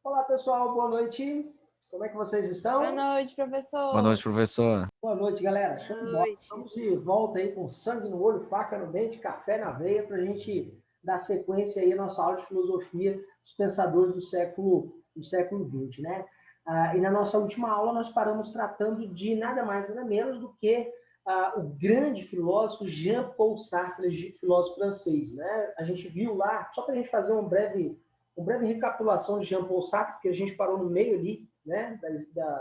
Olá, pessoal, boa noite. Como é que vocês estão? Boa noite, professor. Boa noite, professor. Boa noite, galera. Show de bola. Estamos de volta aí com sangue no olho, faca no dente, café na veia, para a gente dar sequência aí à nossa aula de filosofia dos pensadores do século XX, né? E na nossa última aula nós paramos tratando de nada mais nada menos do que o grande filósofo Jean-Paul Sartre, filósofo francês, né? A gente viu lá, só para a gente fazer uma breve recapitulação de Jean-Paul Sartre, porque a gente parou no meio ali, né?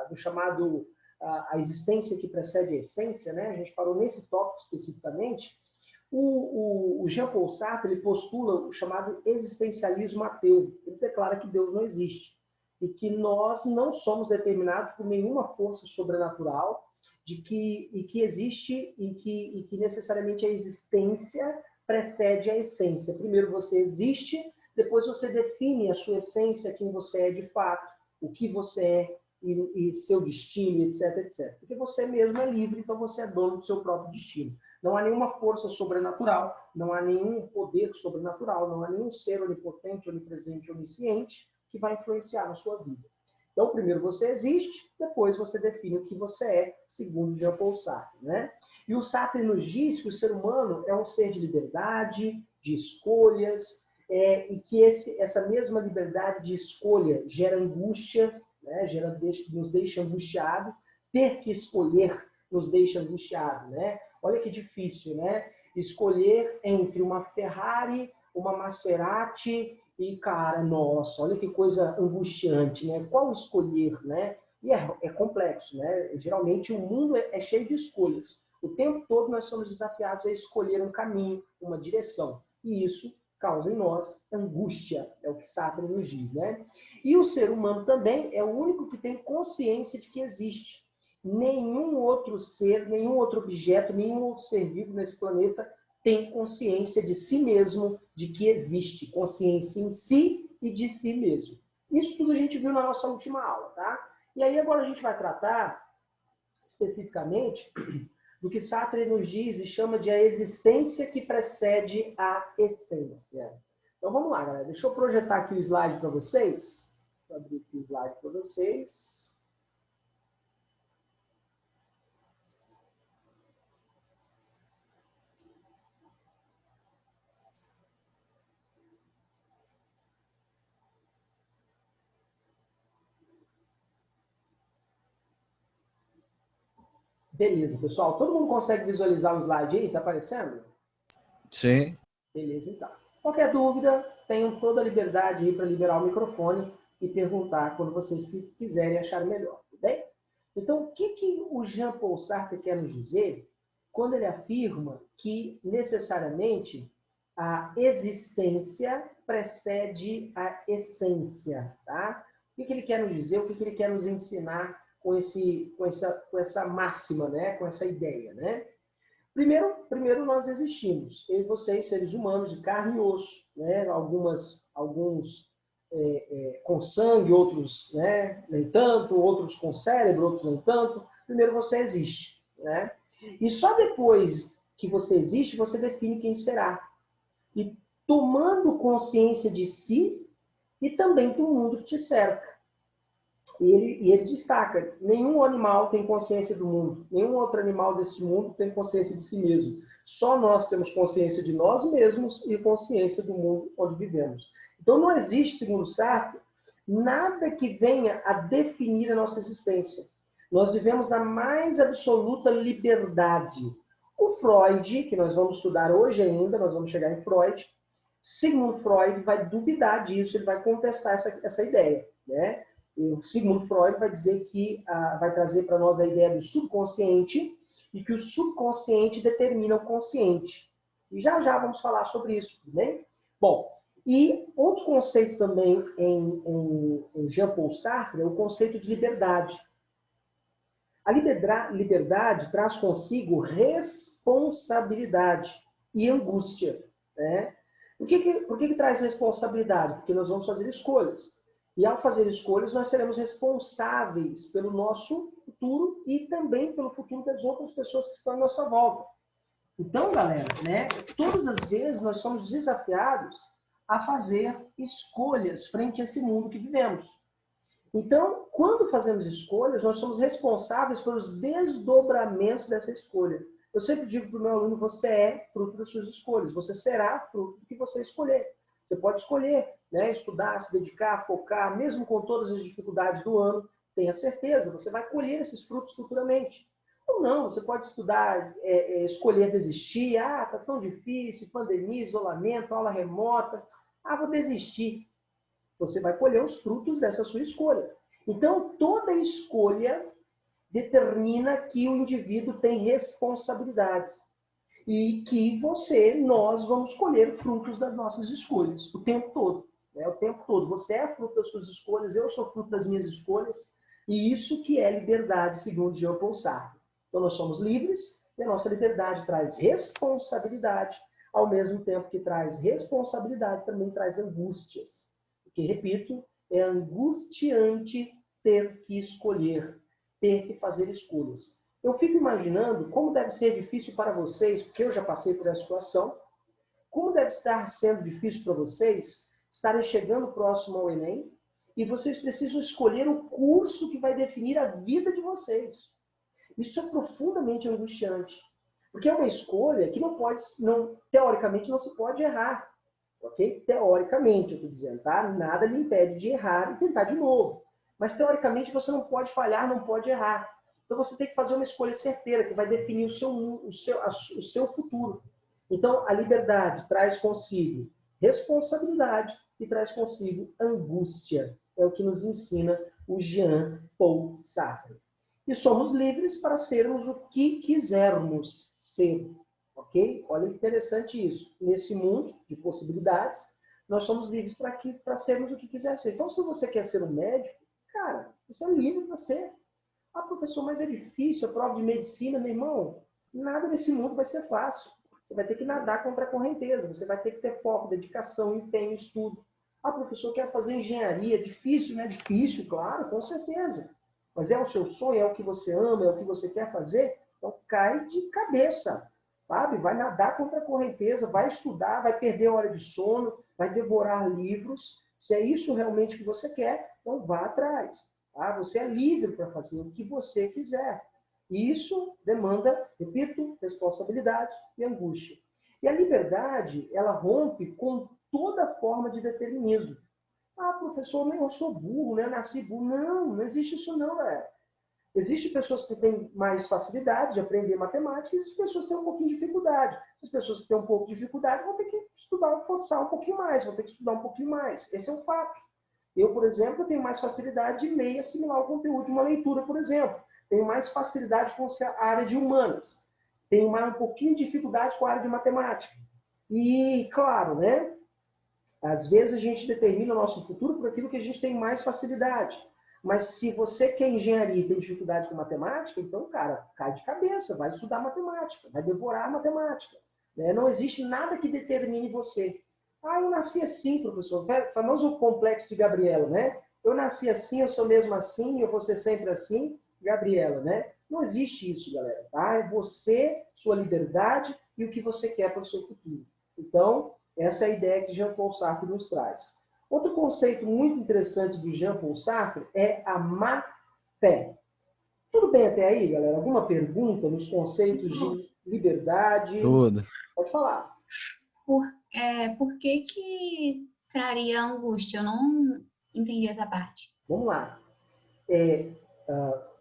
Do chamado a existência que precede a essência, né? A gente parou nesse tópico especificamente. O Jean-Paul Sartre ele postula o chamado existencialismo ateu. Ele declara que Deus não existe e que nós não somos determinados por nenhuma força sobrenatural, que existe e que necessariamente a existência precede a essência. Primeiro você existe, depois você define a sua essência, quem você é de fato, o que você é, e seu destino, etc, etc. Porque você mesmo é livre, então você é dono do seu próprio destino. Não há nenhuma força sobrenatural, não há nenhum poder sobrenatural, não há nenhum ser onipotente, onipresente, onisciente que vai influenciar na sua vida. Então, primeiro você existe, depois você define o que você é, segundo Jean-Paul Sartre, né? E o Sartre nos diz que o ser humano é um ser de liberdade, de escolhas, e que essa mesma liberdade de escolha gera angústia, né? Nos deixa angustiado, ter que escolher nos deixa angustiado, né? Olha que difícil, né? Escolher entre uma Ferrari, uma Maserati e, cara, nossa, olha que coisa angustiante, né? Qual escolher, né? E é complexo, né? Geralmente o mundo é cheio de escolhas. O tempo todo nós somos desafiados a escolher um caminho, uma direção. E isso causa em nós angústia, é o que Sartre nos diz, né? E o ser humano também é o único que tem consciência de que existe. Nenhum outro ser, nenhum outro objeto, nenhum outro ser vivo nesse planeta tem consciência de si mesmo, de que existe, consciência em si e de si mesmo. Isso tudo a gente viu na nossa última aula, tá? E aí agora a gente vai tratar especificamente do que Sartre nos diz e chama de a existência que precede a essência. Então vamos lá, galera. Deixa eu projetar aqui o slide para vocês. Vou abrir aqui o slide para vocês. Beleza, pessoal. Todo mundo consegue visualizar o slide aí? Está aparecendo? Sim. Beleza, então. Qualquer dúvida, tenham toda a liberdade aí para liberar o microfone e perguntar quando vocês quiserem achar melhor, tudo bem? Então, o que o Jean-Paul Sartre quer nos dizer quando ele afirma que, necessariamente, a existência precede a essência, tá? O que ele quer nos dizer, o que ele quer nos ensinar com essa máxima, né? Com essa ideia, né? Primeiro nós existimos, eu e vocês, seres humanos de carne e osso, né? Alguns com sangue, outros, né, nem tanto, outros com cérebro, outros nem tanto. Primeiro você existe, né? E só depois que você existe, você define quem será. E tomando consciência de si e também do mundo que te cerca. E ele destaca, nenhum animal tem consciência do mundo, nenhum outro animal desse mundo tem consciência de si mesmo. Só nós temos consciência de nós mesmos e consciência do mundo onde vivemos. Então não existe, segundo Sartre, nada que venha a definir a nossa existência. Nós vivemos na mais absoluta liberdade. O Freud, que nós vamos estudar hoje ainda, nós vamos chegar em Freud, Sigmund Freud vai duvidar disso, ele vai contestar essa ideia, né? O Sigmund Freud vai dizer que vai trazer para nós a ideia do subconsciente e que o subconsciente determina o consciente. E já vamos falar sobre isso, tudo bem? Bom, e outro conceito também em Jean-Paul Sartre é o conceito de liberdade. A liberdade traz consigo responsabilidade e angústia, né? Por que traz responsabilidade? Porque nós vamos fazer escolhas. E ao fazer escolhas, nós seremos responsáveis pelo nosso futuro e também pelo futuro das outras pessoas que estão à nossa volta. Então, galera, né, todas as vezes nós somos desafiados a fazer escolhas frente a esse mundo que vivemos. Então, quando fazemos escolhas, nós somos responsáveis pelos desdobramentos dessa escolha. Eu sempre digo para o meu aluno, você é fruto das suas escolhas. Você será fruto do que você escolher. Você pode escolher, né? Estudar, se dedicar, focar, mesmo com todas as dificuldades do ano, tenha certeza, você vai colher esses frutos futuramente. Ou não, você pode estudar, escolher desistir. Ah, está tão difícil, pandemia, isolamento, aula remota. Ah, vou desistir. Você vai colher os frutos dessa sua escolha. Então, toda escolha determina que o indivíduo tem responsabilidades. E que nós vamos colher frutos das nossas escolhas o tempo todo. Né? O tempo todo. Você é fruto das suas escolhas, eu sou fruto das minhas escolhas. E isso que é liberdade, segundo Jean Paul Sartre. Então, nós somos livres e a nossa liberdade traz responsabilidade, ao mesmo tempo que traz responsabilidade, também traz angústias. Porque, repito, é angustiante ter que escolher, ter que fazer escolhas. Eu fico imaginando como deve ser difícil para vocês, porque eu já passei por essa situação, como deve estar sendo difícil para vocês estarem chegando próximo ao Enem e vocês precisam escolher o curso que vai definir a vida de vocês. Isso é profundamente angustiante, porque é uma escolha que teoricamente não se pode errar. Ok? Teoricamente, eu estou dizendo, tá? Nada lhe impede de errar e tentar de novo. Mas, teoricamente, você não pode falhar, não pode errar. Então, você tem que fazer uma escolha certeira, que vai definir o seu futuro. Então, a liberdade traz consigo responsabilidade e traz consigo angústia. É o que nos ensina o Jean Paul Sartre. E somos livres para sermos o que quisermos ser. Ok? Olha que interessante isso. Nesse mundo de possibilidades, nós somos livres para sermos o que quiser ser. Então, se você quer ser um médico, cara, você é livre para ser. Ah, professor, mas é difícil, a prova de medicina, meu irmão. Nada nesse mundo vai ser fácil. Você vai ter que nadar contra a correnteza. Você vai ter que ter foco, dedicação, empenho, estudo. Ah, professor, quer fazer engenharia. Difícil, né? Difícil, claro, com certeza. Mas é o seu sonho, é o que você ama, é o que você quer fazer? Então, cai de cabeça. Sabe? Vai nadar contra a correnteza, vai estudar, vai perder a hora de sono, vai devorar livros. Se é isso realmente que você quer, então vá atrás. Tá? Você é livre para fazer o que você quiser. E isso demanda, repito, responsabilidade e angústia. E a liberdade, ela rompe com toda forma de determinismo. Ah, professor, eu sou burro, né? Eu nasci burro. Não, não existe isso não, galera. Existem pessoas que têm mais facilidade de aprender matemática e existem pessoas que têm um pouquinho de dificuldade. As pessoas que têm um pouco de dificuldade vão ter que estudar, forçar um pouquinho mais, vão ter que estudar um pouquinho mais. Esse é um fato. Eu, por exemplo, tenho mais facilidade de ler e assimilar o conteúdo de uma leitura, por exemplo. Tenho mais facilidade com a área de humanas. Tenho mais um pouquinho de dificuldade com a área de matemática. E, claro, né? Às vezes a gente determina o nosso futuro por aquilo que a gente tem mais facilidade. Mas se você quer engenharia e tem dificuldade com matemática, então, cara, cai de cabeça, vai estudar matemática, vai devorar matemática. Né? Não existe nada que determine você. Ah, eu nasci assim, professor. O famoso complexo de Gabriela, né? Eu nasci assim, eu sou mesmo assim, eu vou ser sempre assim, Gabriela, né? Não existe isso, galera. Tá? É você, sua liberdade e o que você quer para o seu futuro. Então, essa é a ideia que Jean Paul Sartre nos traz. Outro conceito muito interessante do Jean Paul Sartre é a má fé. Tudo bem até aí, galera? Alguma pergunta nos conceitos de liberdade? Tudo. Pode falar. Por que traria angústia? Eu não entendi essa parte. Vamos lá.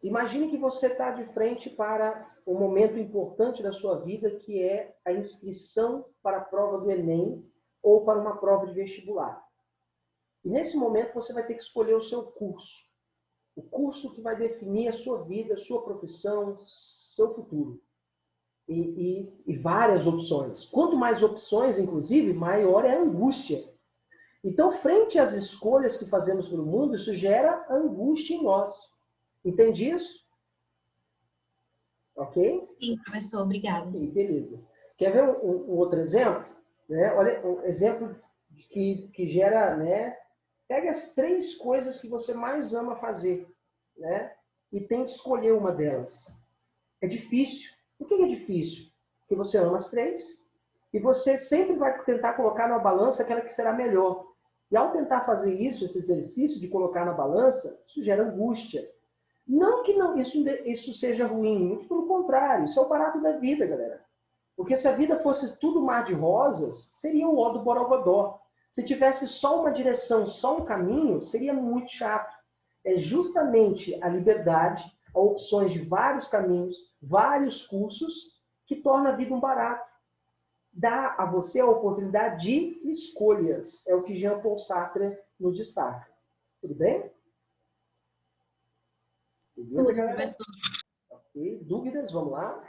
Imagine que você está de frente para um momento importante da sua vida, que é a inscrição para a prova do Enem ou para uma prova de vestibular. E nesse momento você vai ter que escolher o seu curso. O curso que vai definir a sua vida, a sua profissão, seu futuro. E várias opções. Quanto mais opções, inclusive, maior é a angústia. Então, frente às escolhas que fazemos pelo mundo, isso gera angústia em nós. Entende isso? Ok? Sim, professor, obrigada. Ok, beleza. Quer ver um outro exemplo? Né? Olha, um exemplo que gera, né? Pega as 3 coisas que você mais ama fazer, né? E tente escolher uma delas. É difícil. Por que é difícil? Porque você ama as 3 e você sempre vai tentar colocar na balança aquela que será melhor. E ao tentar fazer isso, esse exercício de colocar na balança, isso gera angústia. Não que isso seja ruim, muito pelo contrário, isso é o barato da vida, galera. Porque se a vida fosse tudo mar de rosas, seria o ó do Borogodó. Se tivesse só uma direção, só um caminho, seria muito chato. É justamente a liberdade, a opções de vários caminhos, vários cursos, que torna a vida um barato. Dá a você a oportunidade de escolhas. É o que Jean-Paul Sartre nos destaca. Tudo bem? Beleza, galera? Ok. Dúvidas? Vamos lá?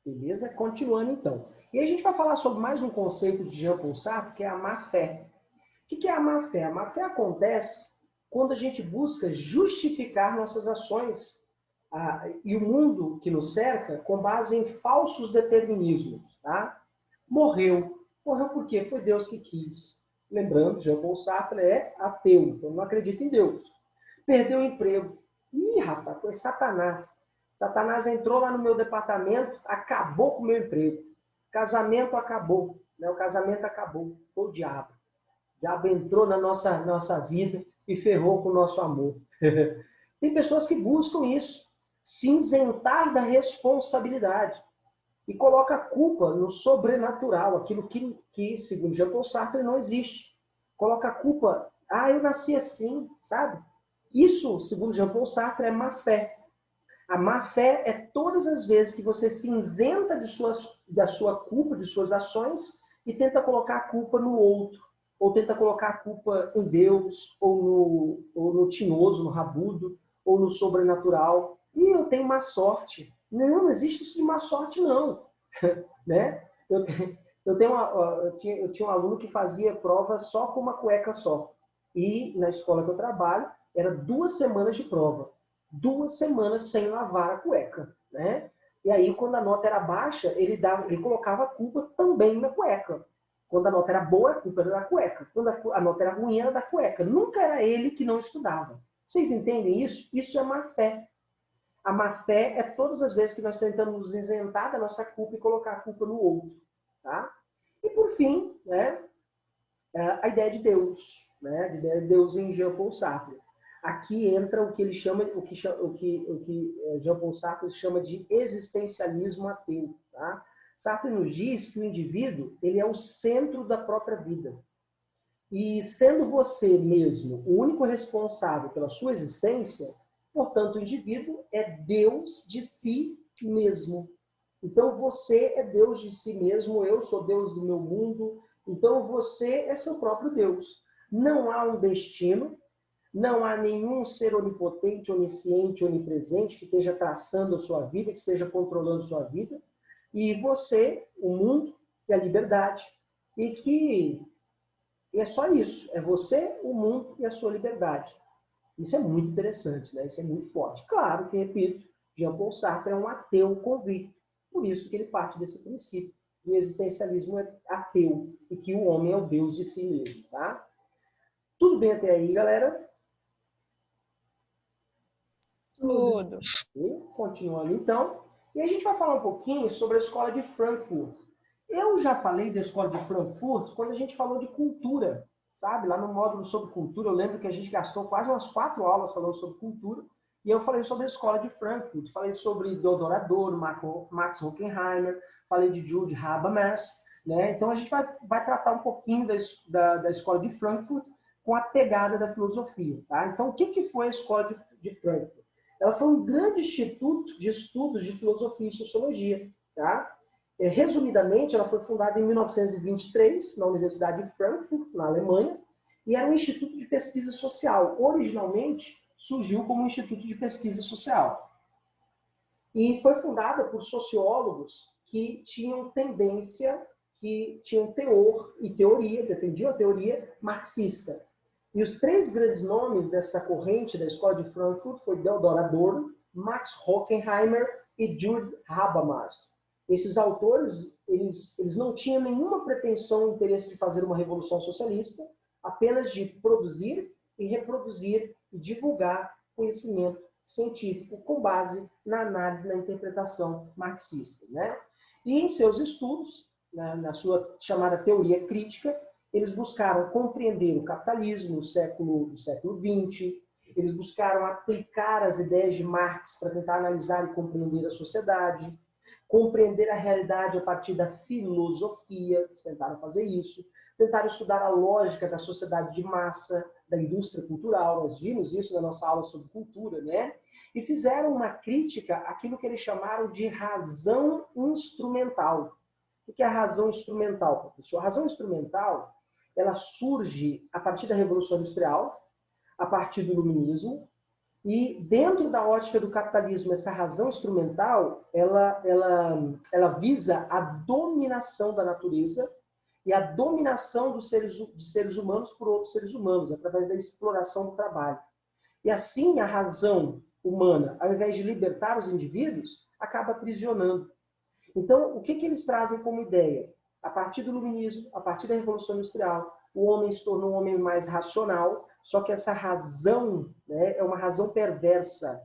Beleza? Continuando, então. E a gente vai falar sobre mais um conceito de Jean-Paul Sartre, que é a má-fé. O que é a má-fé? A má-fé acontece quando a gente busca justificar nossas ações e o mundo que nos cerca com base em falsos determinismos. Tá? Morreu. Morreu por quê? Foi Deus que quis. Lembrando, Jean-Paul Sartre é ateu, então não acredita em Deus. Perdeu o emprego. Ih, rapaz, foi Satanás. Satanás entrou lá no meu departamento, acabou com o meu emprego. Casamento acabou. Né? O casamento acabou. Foi o diabo. O diabo entrou na nossa vida e ferrou com o nosso amor. Tem pessoas que buscam isso. Se isentar da responsabilidade. E coloca a culpa no sobrenatural, aquilo que segundo Jean-Paul Sartre, não existe. Coloca a culpa, eu nasci assim, sabe? Isso, segundo Jean-Paul Sartre, é má-fé. A má-fé é todas as vezes que você se isenta da sua culpa, de suas ações, e tenta colocar a culpa no outro. Ou tenta colocar a culpa em Deus, ou no tinhoso, no rabudo, ou no sobrenatural. E eu tenho má sorte. Não existe isso de má sorte, não. Né? Eu tinha um aluno que fazia prova só com uma cueca só. E na escola que eu trabalho, era 2 semanas de prova. 2 semanas sem lavar a cueca. Né? E aí, quando a nota era baixa, ele colocava a culpa também na cueca. Quando a nota era boa, a culpa era da cueca. Quando a nota era ruim, era da cueca. Nunca era ele que não estudava. Vocês entendem isso? Isso é má-fé. A má-fé é todas as vezes que nós tentamos nos isentar da nossa culpa e colocar a culpa no outro. Tá? E por fim, né, a ideia de Deus. Né, a ideia de Deus em Jean-Paul Sartre. Aqui entra o que ele chama, o que Jean-Paul Sartre chama de existencialismo ateu. Tá? Sartre nos diz que o indivíduo ele é o centro da própria vida. E sendo você mesmo o único responsável pela sua existência, portanto, o indivíduo é Deus de si mesmo. Então, você é Deus de si mesmo, eu sou Deus do meu mundo. Então, você é seu próprio Deus. Não há um destino, não há nenhum ser onipotente, onisciente, onipresente que esteja traçando a sua vida, que esteja controlando a sua vida. E você, o mundo e a liberdade. E é só isso. É você, o mundo e a sua liberdade. Isso é muito interessante, né? Isso é muito forte. Claro que, repito, Jean-Paul Sartre é um ateu convicto. Por isso que ele parte desse princípio. O existencialismo é ateu e que o homem é o Deus de si mesmo, tá? Tudo bem até aí, galera? Tudo. E, continuando, então. E a gente vai falar um pouquinho sobre a Escola de Frankfurt. Eu já falei da Escola de Frankfurt quando a gente falou de cultura. Sabe, lá no módulo sobre cultura, eu lembro que a gente gastou quase umas 4 aulas falando sobre cultura, e eu falei sobre a Escola de Frankfurt, falei sobre Theodor Adorno, Max Horkheimer, falei de Jude Habermas, né? Então a gente vai tratar um pouquinho da Escola de Frankfurt com a pegada da filosofia. Tá? Então, o que foi a Escola de Frankfurt? Ela foi um grande instituto de estudos de filosofia e sociologia. Tá? Resumidamente, ela foi fundada em 1923, na Universidade de Frankfurt, na Alemanha, e era um instituto de pesquisa social. Originalmente, surgiu como um instituto de pesquisa social. E foi fundada por sociólogos que tinham tendência, que tinham teor e teoria, defendiam a teoria marxista. E os 3 grandes nomes dessa corrente da Escola de Frankfurt foi Theodor Adorno, Max Horkheimer e Jude Habermas. Esses autores, eles não tinham nenhuma pretensão e interesse de fazer uma revolução socialista, apenas de produzir e reproduzir e divulgar conhecimento científico com base na análise, na interpretação marxista, né? E em seus estudos, na sua chamada teoria crítica, eles buscaram compreender o capitalismo no século XX, eles buscaram aplicar as ideias de Marx para tentar analisar e compreender a sociedade, compreender a realidade a partir da filosofia, eles tentaram fazer isso, tentaram estudar a lógica da sociedade de massa, da indústria cultural, nós vimos isso na nossa aula sobre cultura, né? E fizeram uma crítica àquilo que eles chamaram de razão instrumental. O que é a razão instrumental, professor? A razão instrumental, ela surge a partir da Revolução Industrial, a partir do Iluminismo, e dentro da ótica do capitalismo, essa razão instrumental, ela visa a dominação da natureza e a dominação dos seres humanos por outros seres humanos, através da exploração do trabalho. E assim, a razão humana, ao invés de libertar os indivíduos, acaba aprisionando. Então, o que eles trazem como ideia? A partir do Iluminismo, a partir da Revolução Industrial, o homem se tornou um homem mais racional, só que essa razão, né, é uma razão perversa,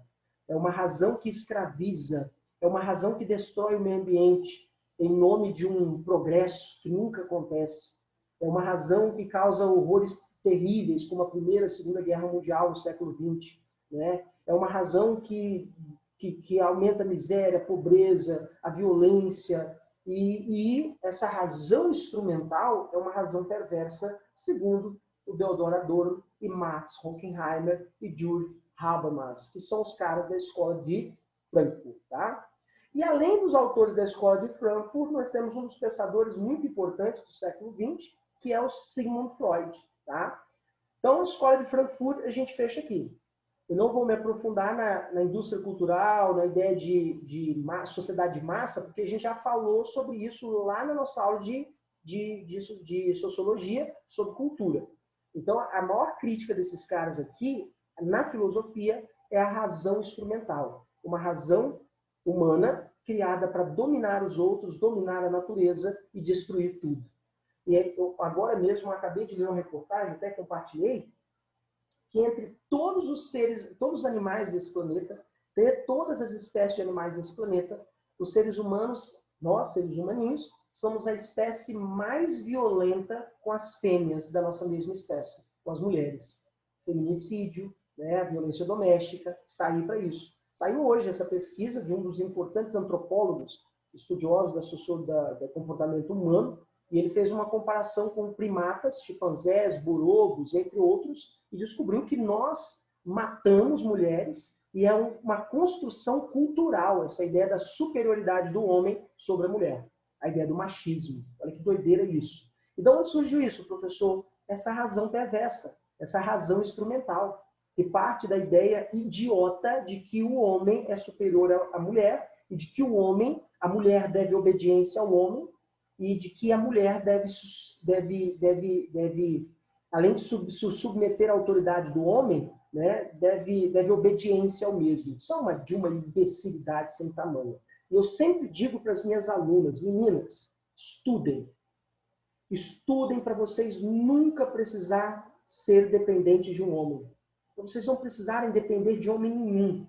é uma razão que escraviza, é uma razão que destrói o meio ambiente em nome de um progresso que nunca acontece. É uma razão que causa horrores terríveis, como a Primeira e a Segunda Guerra Mundial no século XX. Né? É uma razão que aumenta a miséria, a pobreza, a violência. E essa razão instrumental é uma razão perversa, segundo o Theodor Adorno e Max Horkheimer e Jürgen Habermas, que são os caras da escola de Frankfurt. Tá? E além dos autores da escola de Frankfurt, nós temos um dos pensadores muito importantes do século XX, que é o Sigmund Freud. Tá? Então, a escola de Frankfurt a gente fecha aqui. Eu não vou me aprofundar na indústria cultural, na ideia de sociedade de massa, porque a gente já falou sobre isso lá na nossa aula de sociologia, sobre cultura. Então, a maior crítica desses caras aqui, na filosofia, é a razão instrumental. Uma razão humana criada para dominar os outros, dominar a natureza e destruir tudo. E agora mesmo, eu acabei de ler uma reportagem, até compartilhei, que entre todos os animais desse planeta, todas as espécies de animais desse planeta, os seres humanos, nós, seres humaninhos, somos a espécie mais violenta com as fêmeas da nossa mesma espécie, com as mulheres. Feminicídio, né, a violência doméstica, está aí para isso. Saiu hoje essa pesquisa de um dos importantes antropólogos, estudiosos do comportamento humano, e ele fez uma comparação com primatas, chimpanzés, bonobos, entre outros, e descobriu que nós matamos mulheres e é uma construção cultural, essa ideia da superioridade do homem sobre a mulher, a ideia do machismo. Olha que doideira isso. E de onde surgiu isso, professor? Essa razão perversa, essa razão instrumental, que parte da ideia idiota de que o homem é superior à mulher e de que a mulher deve obediência ao homem, e de que a mulher deve além de submeter a autoridade do homem, né, deve obediência ao mesmo. Isso é de uma imbecilidade sem tamanho. Eu sempre digo para as minhas alunas, meninas, estudem. Estudem para vocês nunca precisar ser dependentes de um homem. Vocês não precisarem depender de homem nenhum.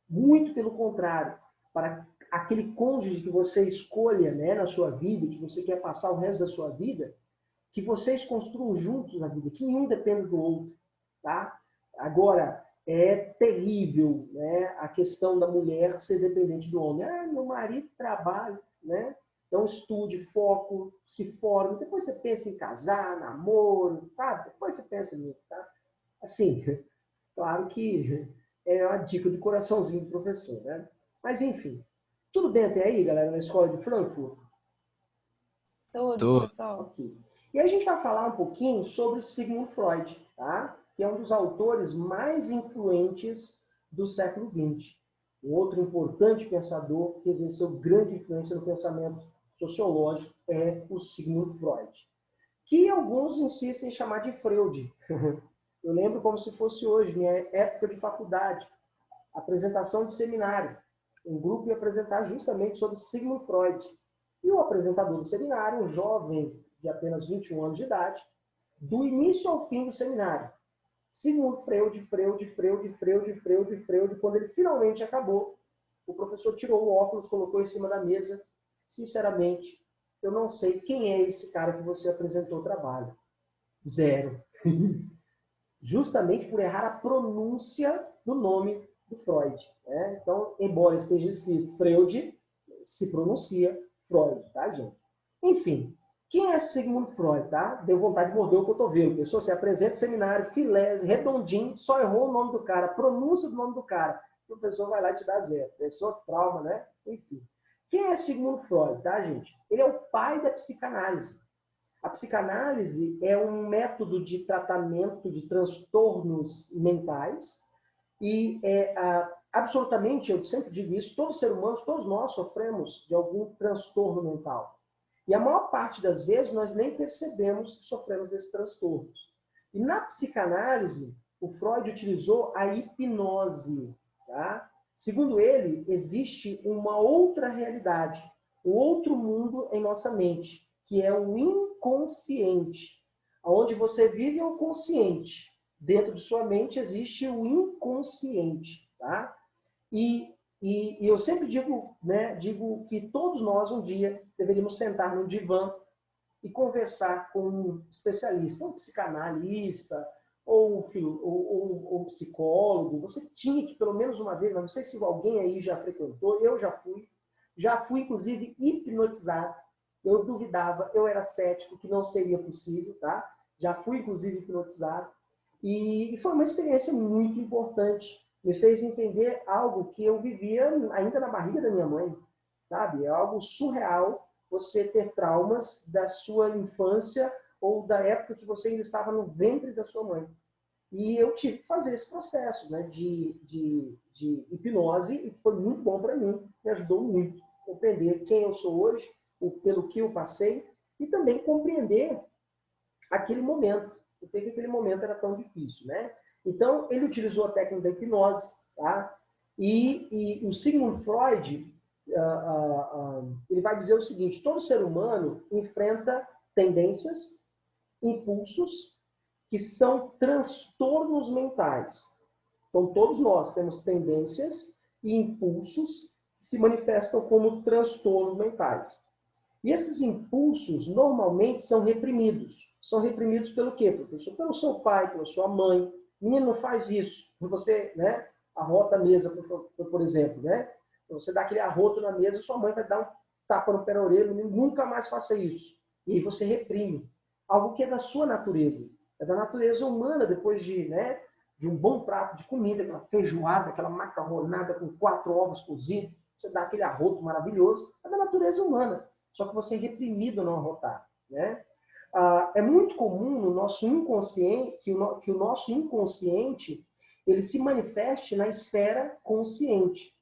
Muito pelo contrário, para aquele cônjuge que você escolha, né, na sua vida, que você quer passar o resto da sua vida, que vocês construam juntos na vida, que nenhum dependa do outro. Tá? Agora, é terrível, né, a questão da mulher ser dependente do homem. Ah, meu marido trabalha, né? Então estude, foco, se forme. Depois você pensa em casar, namoro, sabe? Depois você pensa nisso, tá? Assim, claro que é uma dica do coraçãozinho do professor, né? Mas, enfim. Tudo bem até aí, galera, na escola de Frankfurt? Tudo, professor. Ok. E a gente vai falar um pouquinho sobre Sigmund Freud, tá? Que é um dos autores mais influentes do século XX. Um outro importante pensador que exerceu grande influência no pensamento sociológico é o Sigmund Freud, que alguns insistem em chamar de Freud. Eu lembro como se fosse hoje, minha época de faculdade, apresentação de seminário. Um grupo ia apresentar justamente sobre Sigmund Freud. E o apresentador do seminário, um jovem de apenas 21 anos de idade, do início ao fim do seminário, Sigmund Freud, quando ele finalmente acabou, o professor tirou o óculos, colocou em cima da mesa. Sinceramente, eu não sei quem é esse cara que você apresentou o trabalho. Zero. Justamente por errar a pronúncia do nome do Freud. Né? Então, embora esteja escrito Freud, se pronuncia Freud, tá, gente? Enfim, quem é Sigmund Freud, tá? Deu vontade de morder o cotovelo. Pessoa se apresenta no seminário, filé, redondinho, só errou o nome do cara, a pronúncia do nome do cara. O professor vai lá e te dá zero. Pessoa trauma, né? Enfim. Quem é Sigmund Freud, tá, gente? Ele é o pai da psicanálise. A psicanálise é um método de tratamento de transtornos mentais e absolutamente, eu sempre digo isso, todos os seres humanos, todos nós sofremos de algum transtorno mental. E a maior parte das vezes nós nem percebemos que sofremos desses transtornos. E na psicanálise, o Freud utilizou a hipnose. Tá? Segundo ele, existe uma outra realidade, um outro mundo em nossa mente, que é o inconsciente. Onde você vive é o consciente. Dentro de sua mente existe o inconsciente. Tá? E eu sempre digo, né, digo que todos nós um dia deveríamos sentar no divã e conversar com um especialista, um psicanalista ou um psicólogo. Você tinha que, pelo menos uma vez, não sei se alguém aí já frequentou, eu já fui inclusive hipnotizado. Eu duvidava, eu era cético que não seria possível, tá? Já fui inclusive hipnotizado. E foi uma experiência muito importante. Me fez entender algo que eu vivia ainda na barriga da minha mãe, sabe? É algo surreal você ter traumas da sua infância ou da época que você ainda estava no ventre da sua mãe. E eu tive que fazer esse processo, né, de hipnose e foi muito bom para mim, me ajudou muito a compreender quem eu sou hoje, pelo que eu passei e também compreender aquele momento, por que aquele momento era tão difícil, né? Então, ele utilizou a técnica da hipnose, tá? E o Sigmund Freud, ele vai dizer o seguinte: todo ser humano enfrenta tendências, impulsos, que são transtornos mentais. Então, todos nós temos tendências e impulsos que se manifestam como transtornos mentais. E esses impulsos, normalmente, são reprimidos. São reprimidos pelo quê, professor? Pelo seu pai, pela sua mãe. Menino, não faz isso. Você, né, arrota a mesa, por exemplo, né? Você dá aquele arroto na mesa, sua mãe vai dar um tapa no pé na orelha, nunca mais faça isso. E aí você reprime. Algo que é da sua natureza. É da natureza humana, depois de, né, de um bom prato de comida, aquela feijoada, aquela macarronada com 4 ovos cozidos, você dá aquele arroto maravilhoso. É da natureza humana. Só que você é reprimido a não arrotar, né? É muito comum no nosso inconsciente que o nosso inconsciente ele se manifeste na esfera consciente.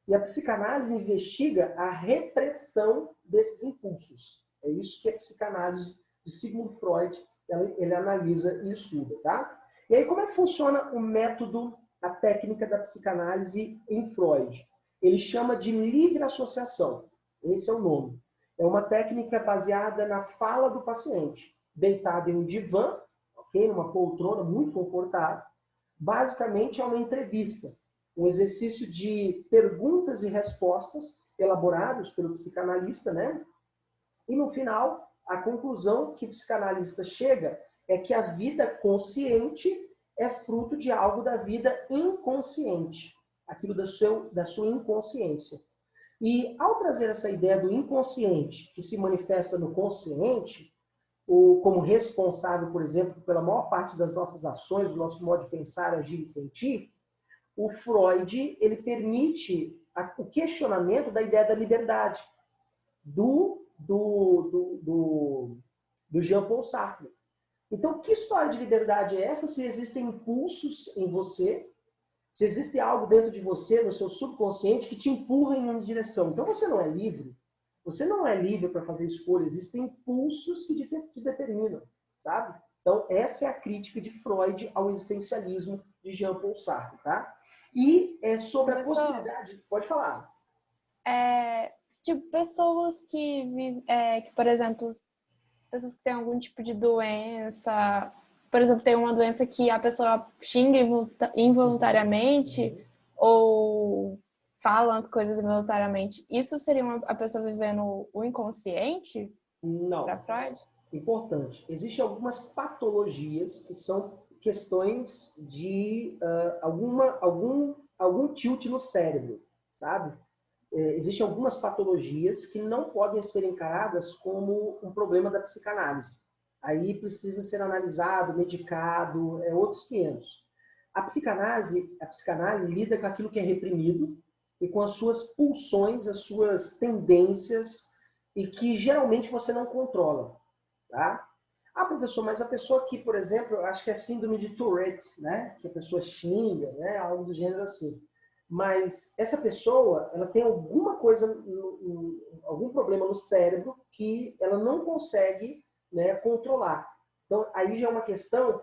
E a psicanálise investiga a repressão desses impulsos. É isso que a psicanálise de Sigmund Freud ele analisa e estuda, tá? E aí como é que funciona o método, a técnica da psicanálise em Freud? Ele chama de livre associação. Esse é o nome. É uma técnica baseada na fala do paciente, deitado em um divã, ok? Numa poltrona muito confortável. Basicamente é uma entrevista, um exercício de perguntas e respostas elaborados pelo psicanalista, né? E no final, a conclusão que o psicanalista chega é que a vida consciente é fruto de algo da vida inconsciente, aquilo da sua inconsciência. E ao trazer essa ideia do inconsciente, que se manifesta no consciente, como responsável, por exemplo, pela maior parte das nossas ações, do nosso modo de pensar, agir e sentir, o Freud ele permite o questionamento da ideia da liberdade, do Jean-Paul Sartre. Então, que história de liberdade é essa se existem impulsos em você, se existe algo dentro de você, no seu subconsciente, que te empurra em uma direção? Então, você não é livre. Você não é livre para fazer escolhas. Existem impulsos que te determinam, sabe? Então, essa é a crítica de Freud ao existencialismo de Jean-Paul Sartre, tá? E sobre a possibilidade... Pode falar. Tipo, pessoas que, por exemplo, pessoas que têm algum tipo de doença por exemplo, tem uma doença que a pessoa xinga involuntariamente ou fala as coisas involuntariamente. Isso seria a pessoa vivendo o inconsciente? Não. Para Freud? Importante. Existem algumas patologias que são questões de algum tilt no cérebro, sabe? Existem algumas patologias que não podem ser encaradas como um problema da psicanálise. Aí precisa ser analisado, medicado, outros 500. A psicanálise lida com aquilo que é reprimido e com as suas pulsões, as suas tendências, e que geralmente você não controla. Tá? Ah, professor, mas a pessoa que, por exemplo, eu acho que é síndrome de Tourette, né? Que a pessoa xinga, né? Algo do gênero assim. Mas essa pessoa, ela tem alguma coisa, algum problema no cérebro que ela não consegue, né, controlar. Então, aí já é uma questão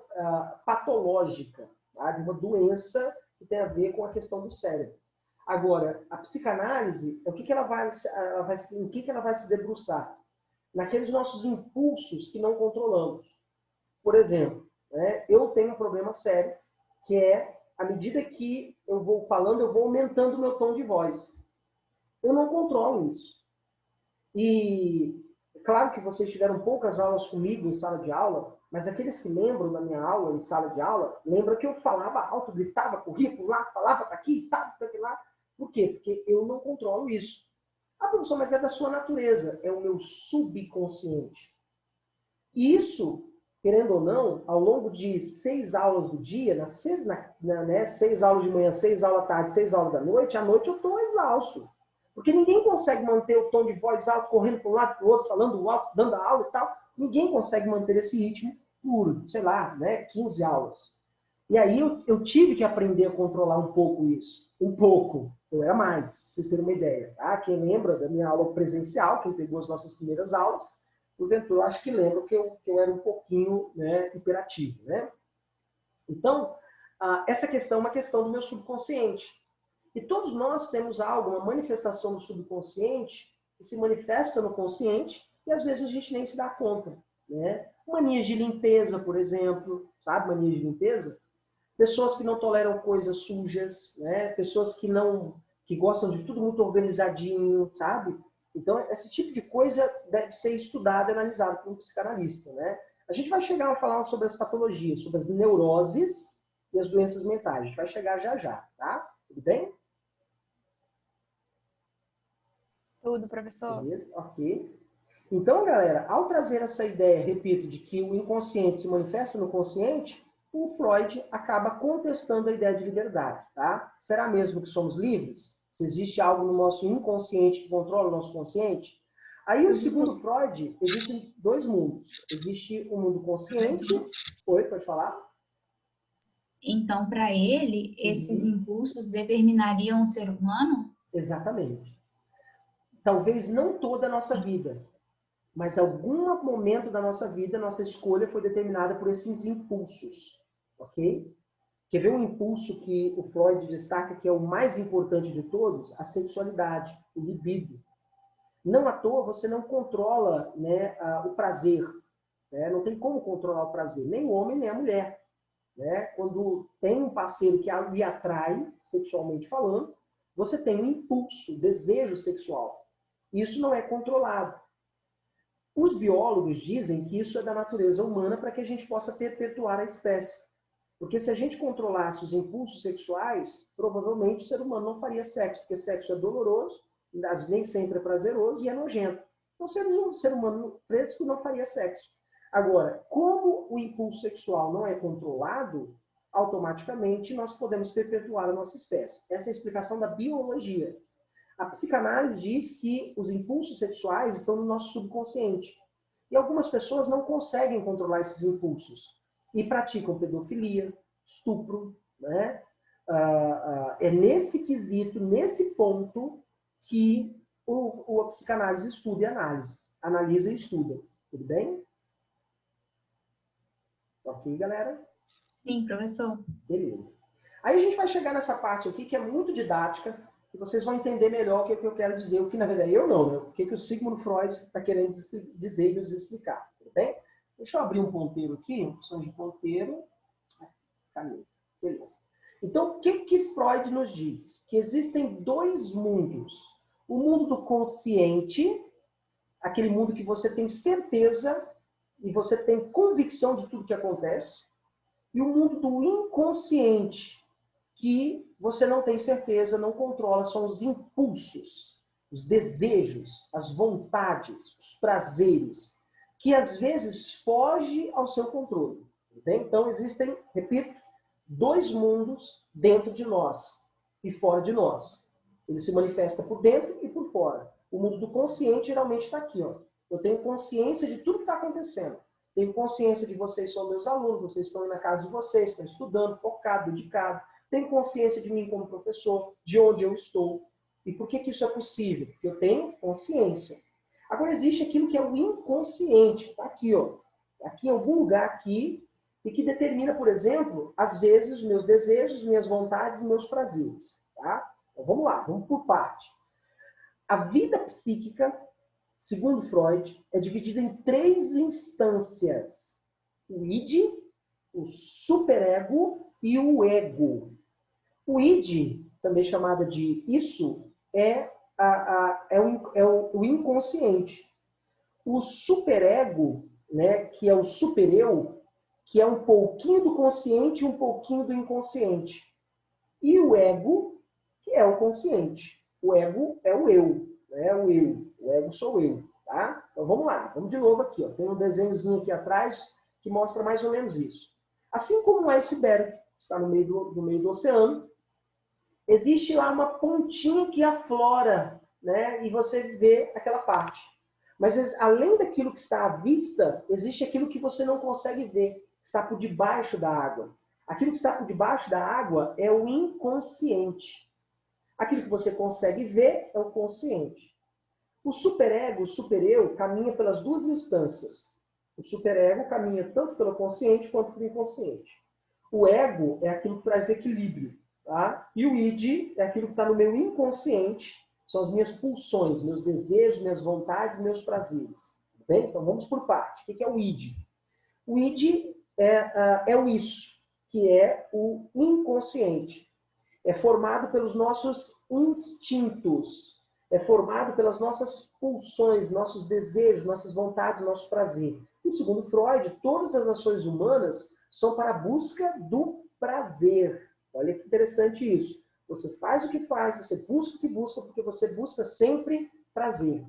patológica, tá? De uma doença que tem a ver com a questão do cérebro. Agora, a psicanálise, em que ela vai se debruçar? Naqueles nossos impulsos que não controlamos. Por exemplo, né, eu tenho um problema sério, que é, à medida que eu vou falando, eu vou aumentando o meu tom de voz. Eu não controlo isso. E, claro que vocês tiveram poucas aulas comigo em sala de aula, mas aqueles que lembram da minha aula em sala de aula, lembram que eu falava alto, gritava, corria por lá, falava para aqui, tá, lá. Por quê? Porque eu não controlo isso. Ah, professor, mas é da sua natureza. É o meu subconsciente. Isso, querendo ou não, ao longo de 6 aulas do dia, 6 aulas de manhã, 6 aulas da tarde, 6 aulas da noite, à noite eu estou exausto. Porque ninguém consegue manter o tom de voz alto, correndo para um lado para o outro, falando alto, dando a aula e tal. Ninguém consegue manter esse ritmo por, sei lá, 15 aulas. E aí eu tive que aprender a controlar um pouco isso. Um pouco. Eu era mais, pra vocês terem uma ideia. Tá? Quem lembra da minha aula presencial, quem pegou as nossas primeiras aulas, porventura, acho que lembra que eu era um pouquinho, né, hiperativo. Né? Então, essa questão é uma questão do meu subconsciente. E todos nós temos algo, uma manifestação do subconsciente, que se manifesta no consciente, e às vezes a gente nem se dá conta. Né? Manias de limpeza, por exemplo. Sabe manias de limpeza? Pessoas que não toleram coisas sujas, né? Pessoas que gostam de tudo muito organizadinho, sabe? Então, esse tipo de coisa deve ser estudado e analisado por um psicanalista, né? A gente vai chegar a falar sobre as patologias, sobre as neuroses e as doenças mentais. A gente vai chegar já, tá? Tudo bem? Tudo, professor. Beleza? Ok. Então, galera, ao trazer essa ideia, repito, de que o inconsciente se manifesta no consciente, o Freud acaba contestando a ideia de liberdade. Tá? Será mesmo que somos livres? Se existe algo no nosso inconsciente que controla o nosso consciente? Aí, segundo Freud, existem 2 mundos. Existe o mundo consciente. Oi, pode falar? Então, para ele, esses impulsos determinariam o ser humano? Exatamente. Talvez não toda a nossa vida, mas algum momento da nossa vida, nossa escolha foi determinada por esses impulsos. Ok? Quer ver um impulso que o Freud destaca que é o mais importante de todos? A sexualidade, o libido. Não à toa você não controla, né, o prazer. Né? Não tem como controlar o prazer, nem o homem nem a mulher. Né? Quando tem um parceiro que lhe atrai, sexualmente falando, você tem um impulso, desejo sexual. Isso não é controlado. Os biólogos dizem que isso é da natureza humana para que a gente possa perpetuar a espécie. Porque se a gente controlasse os impulsos sexuais, provavelmente o ser humano não faria sexo, porque sexo é doloroso, nem sempre é prazeroso e é nojento. Então, o ser humano fresco não faria sexo. Agora, como o impulso sexual não é controlado, automaticamente nós podemos perpetuar a nossa espécie. Essa é a explicação da biologia. A psicanálise diz que os impulsos sexuais estão no nosso subconsciente. E algumas pessoas não conseguem controlar esses impulsos e praticam pedofilia, estupro. Né? É nesse quesito, nesse ponto, que a psicanálise estuda e analisa e estuda. Tudo bem? Ok, galera? Sim, professor. Beleza. Aí a gente vai chegar nessa parte aqui, que é muito didática, e vocês vão entender melhor o que eu quero dizer, o que na verdade eu não, né? O que o Sigmund Freud está querendo dizer e nos explicar. Tudo bem? Deixa eu abrir um ponteiro aqui, opção de ponteiro. Caminho. Beleza. Então, o que Freud nos diz? Que existem dois mundos. O mundo do consciente, aquele mundo que você tem certeza e você tem convicção de tudo que acontece, e o mundo do inconsciente, que você não tem certeza, não controla, são os impulsos, os desejos, as vontades, os prazeres, que às vezes foge ao seu controle. Entende? Então existem, repito, dois mundos dentro de nós e fora de nós. Ele se manifesta por dentro e por fora. O mundo do consciente geralmente está aqui. Ó. Eu tenho consciência de tudo que está acontecendo. Tenho consciência de vocês são meus alunos, vocês estão na casa de vocês, estão estudando, focado, dedicado. Tenho consciência de mim como professor, de onde eu estou. E por que isso é possível? Porque eu tenho consciência. Agora existe aquilo que é o inconsciente. Está aqui, ó. Aqui em algum lugar aqui, e que determina, por exemplo, às vezes, os meus desejos, minhas vontades e meus prazeres. Tá? Então vamos lá, vamos por parte. A vida psíquica, segundo Freud, é dividida em 3 instâncias. O id, o superego e o ego. O id, também chamada de isso, é o inconsciente. O superego, né, que é o supereu, que é um pouquinho do consciente e um pouquinho do inconsciente. E o ego, que é o consciente. O ego é o eu, né? O eu. O ego sou eu, tá? Então vamos lá, vamos de novo aqui, ó. Tem um desenhozinho aqui atrás que mostra mais ou menos isso. Assim como um iceberg está no meio do oceano, existe lá uma pontinha que aflora, né? E você vê aquela parte. Mas além daquilo que está à vista, existe aquilo que você não consegue ver, que está por debaixo da água. Aquilo que está por debaixo da água é o inconsciente. Aquilo que você consegue ver é o consciente. O superego, o supereu, caminha pelas 2 instâncias. O superego caminha tanto pelo consciente quanto pelo inconsciente. O ego é aquilo que traz equilíbrio. Tá? E o id é aquilo que está no meu inconsciente, são as minhas pulsões, meus desejos, minhas vontades, meus prazeres. Bem? Então vamos por parte. O que é o id? O id é o isso, que é o inconsciente. É formado pelos nossos instintos, é formado pelas nossas pulsões, nossos desejos, nossas vontades, nosso prazer. E segundo Freud, todas as ações humanas são para a busca do prazer. Olha que interessante isso. Você faz o que faz, você busca o que busca, porque você busca sempre prazer.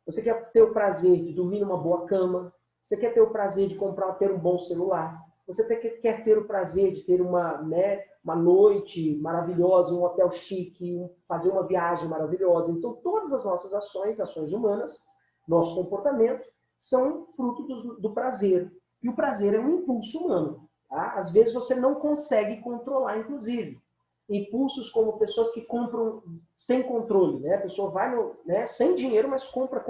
Você quer ter o prazer de dormir numa boa cama, você quer ter o prazer de ter um bom celular, você quer ter o prazer de ter uma noite maravilhosa, um hotel chique, fazer uma viagem maravilhosa. Então, todas as nossas ações humanas, nosso comportamento, são fruto do prazer. E o prazer é um impulso humano. Tá? Às vezes você não consegue controlar, inclusive. Impulsos como pessoas que compram sem controle. Né? A pessoa vai sem dinheiro, mas compra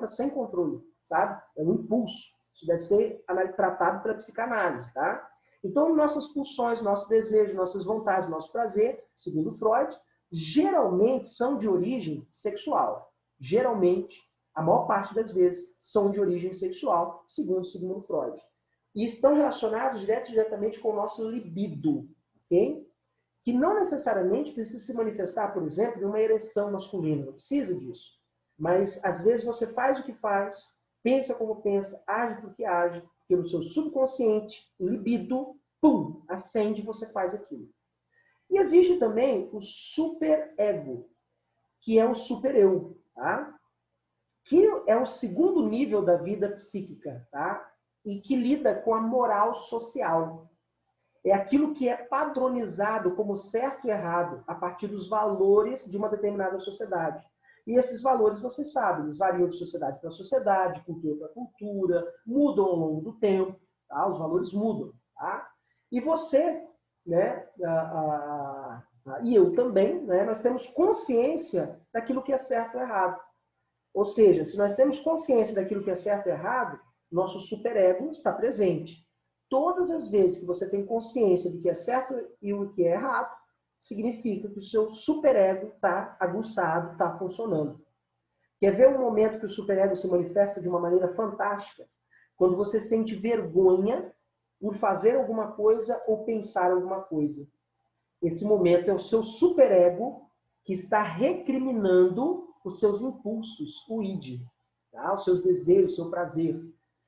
sem controle. Sabe? É um impulso. Isso deve ser tratado pela psicanálise. Tá? Então, nossas pulsões, nosso desejo, nossas vontades, nosso prazer, segundo Freud, geralmente são de origem sexual. Geralmente, a maior parte das vezes, são de origem sexual, segundo Freud. E estão relacionados diretamente com o nosso libido, ok? Que não necessariamente precisa se manifestar, por exemplo, em uma ereção masculina. Não precisa disso. Mas, às vezes, você faz o que faz, pensa como pensa, age porque age, pelo seu subconsciente, libido, pum, acende e você faz aquilo. E existe também o superego, que é o supereu, tá? Que é o segundo nível da vida psíquica, tá? E que lida com a moral social. É aquilo que é padronizado como certo e errado a partir dos valores de uma determinada sociedade. E esses valores, vocês sabem, eles variam de sociedade para sociedade, cultura para cultura, mudam ao longo do tempo, tá? Os valores mudam. Tá? E você, né, e eu também, né, nós temos consciência daquilo que é certo e errado. Ou seja, se nós temos consciência daquilo que é certo e errado, nosso superego está presente. Todas as vezes que você tem consciência do que é certo e o que é errado, significa que o seu superego está aguçado, está funcionando. Quer ver um momento que o superego se manifesta de uma maneira fantástica? Quando você sente vergonha por fazer alguma coisa ou pensar alguma coisa. Esse momento é o seu superego que está recriminando os seus impulsos, o id, tá? Os seus desejos, o seu prazer.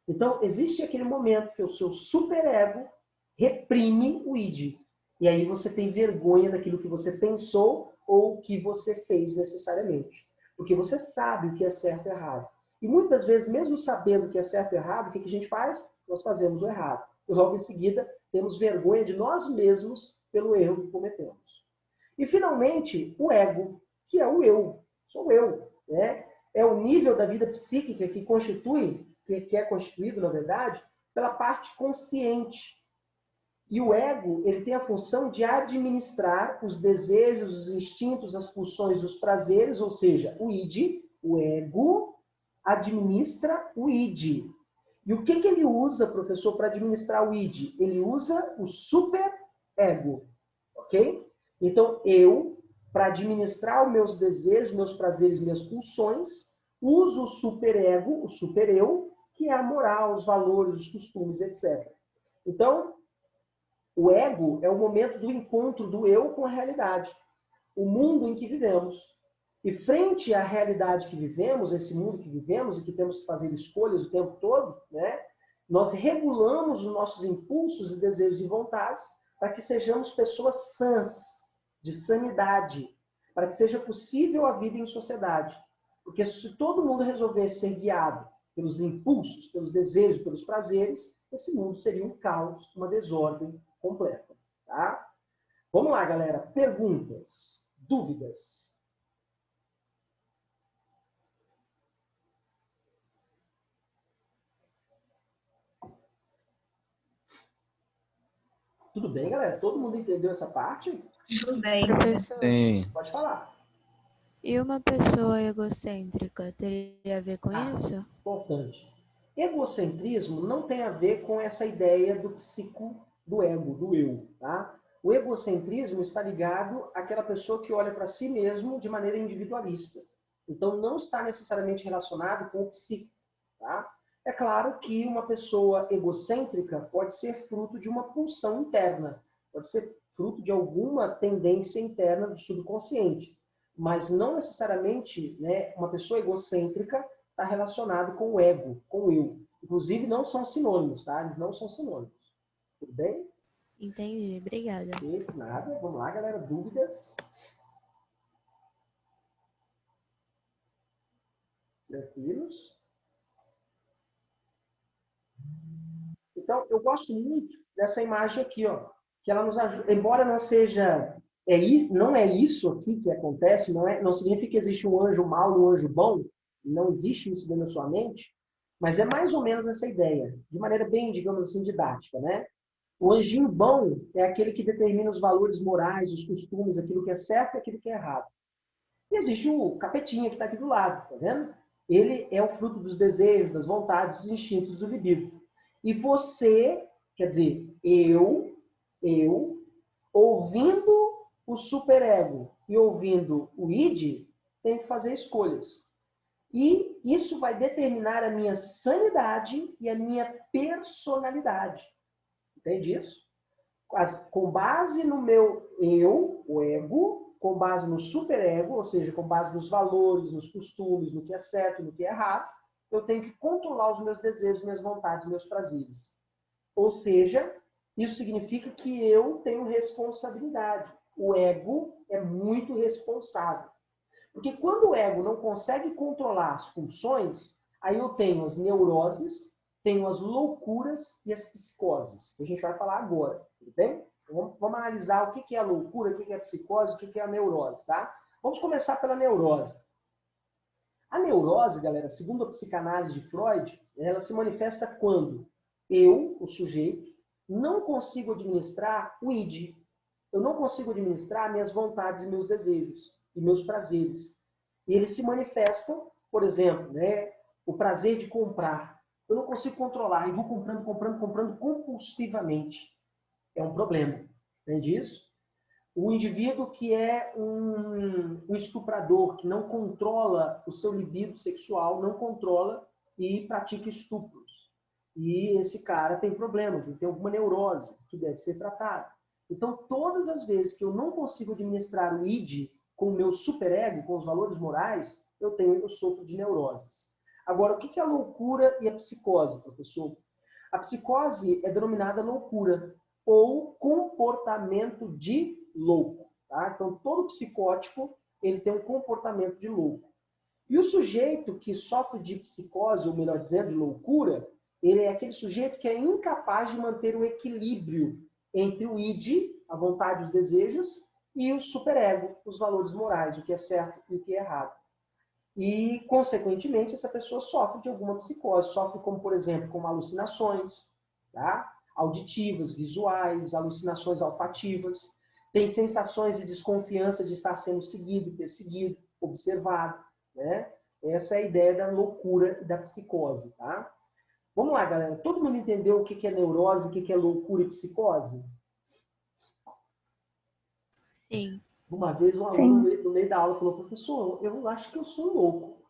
Então, existe aquele momento que o seu superego reprime o id. E aí você tem vergonha daquilo que você pensou ou que você fez necessariamente. Porque você sabe o que é certo e errado. E muitas vezes, mesmo sabendo o que é certo e errado, o que a gente faz? Nós fazemos o errado. E logo em seguida, temos vergonha de nós mesmos pelo erro que cometemos. E, finalmente, o ego, que é o eu. Sou eu. Né? É o nível da vida psíquica que é constituído, na verdade, pela parte consciente. E o ego, ele tem a função de administrar os desejos, os instintos, as pulsões, os prazeres, ou seja, o id, o ego, administra o id. E o que ele usa, professor, para administrar o id? Ele usa o superego, ok? Então, eu, para administrar os meus desejos, meus prazeres, minhas pulsões, uso o superego, o supereu, que é a moral, os valores, os costumes, etc. Então, o ego é o momento do encontro do eu com a realidade, o mundo em que vivemos. E frente à realidade que vivemos, esse mundo que vivemos e que temos que fazer escolhas o tempo todo, né, nós regulamos os nossos impulsos e desejos e vontades para que sejamos pessoas sãs, de sanidade, para que seja possível a vida em sociedade. Porque se todo mundo resolvesse ser guiado pelos impulsos, pelos desejos, pelos prazeres, esse mundo seria um caos, uma desordem completa. Tá? Vamos lá, galera. Perguntas? Dúvidas? Tudo bem, galera? Todo mundo entendeu essa parte? Tudo bem. Professor, Sim. Pode falar. E uma pessoa egocêntrica teria a ver com isso? Importante. Egocentrismo não tem a ver com essa ideia do psico, do ego, do eu. Tá? O egocentrismo está ligado àquela pessoa que olha para si mesmo de maneira individualista. Então, não está necessariamente relacionado com o psico. Tá? É claro que uma pessoa egocêntrica pode ser fruto de uma pulsão interna, pode ser fruto de alguma tendência interna do subconsciente, mas não necessariamente, né, uma pessoa egocêntrica está relacionado com o ego, com o eu. Inclusive, não são sinônimos, tá? Eles não são sinônimos. Tudo bem? Entendi, obrigada. E nada. Vamos lá, galera. Dúvidas? Tranquilos? Então, eu gosto muito dessa imagem aqui, ó, que ela nos ajuda, embora não seja, não é isso aqui que acontece, não significa que existe um anjo mau e um anjo bom, não existe isso dentro da sua mente, mas é mais ou menos essa ideia, de maneira bem, digamos assim, didática, né? O anjinho bom é aquele que determina os valores morais, os costumes, aquilo que é certo e aquilo que é errado. E existe o capetinha que está aqui do lado, tá vendo? Ele é o fruto dos desejos, das vontades, dos instintos, do libido. E você, quer dizer, eu, ouvindo o superego e ouvindo o id, tenho que fazer escolhas. E isso vai determinar a minha sanidade e a minha personalidade. Entende isso? Com base no meu eu, o ego, com base no superego, ou seja, com base nos valores, nos costumes, no que é certo, no que é errado, eu tenho que controlar os meus desejos, minhas vontades, meus prazeres. Ou seja, isso significa que eu tenho responsabilidade. O ego é muito responsável. Porque quando o ego não consegue controlar as pulsões, aí eu tenho as neuroses, tenho as loucuras e as psicoses, que a gente vai falar agora, tudo bem? Então, vamos analisar o que é a loucura, o que é a psicose, o que é a neurose, tá? Vamos começar pela neurose. A neurose, galera, segundo a psicanálise de Freud, ela se manifesta quando eu, o sujeito, não consigo administrar o id. Eu não consigo administrar minhas vontades e meus desejos e meus prazeres. E eles se manifestam, por exemplo, né, o prazer de comprar. Eu não consigo controlar e vou comprando compulsivamente. É um problema. Entende isso? O indivíduo que é um estuprador, que não controla o seu libido sexual, não controla e pratica estupros. e esse cara tem problemas, ele tem alguma neurose que deve ser tratada. Então, todas as vezes que eu não consigo administrar o id com o meu superego, com os valores morais, eu sofro de neuroses. Agora, o que é a loucura e a psicose, professor? A psicose é denominada loucura ou comportamento de louco. Tá? Então, todo psicótico ele tem um comportamento de louco. E o sujeito que sofre de psicose, ou melhor dizendo, de loucura, ele é aquele sujeito que é incapaz de manter o equilíbrio entre o id, a vontade e os desejos, e o superego, os valores morais, o que é certo e o que é errado. E, consequentemente, essa pessoa sofre de alguma psicose. Sofre, como, por exemplo, com alucinações, tá? Auditivas, visuais, alucinações olfativas. Tem sensações de desconfiança de estar sendo seguido, perseguido, observado. Né? Essa é a ideia da loucura e da psicose. Tá? Vamos lá, galera. Todo mundo entendeu o que é neurose, o que é loucura e psicose? Sim. Uma vez um aluno no meio da aula falou, professor, eu acho que eu sou louco.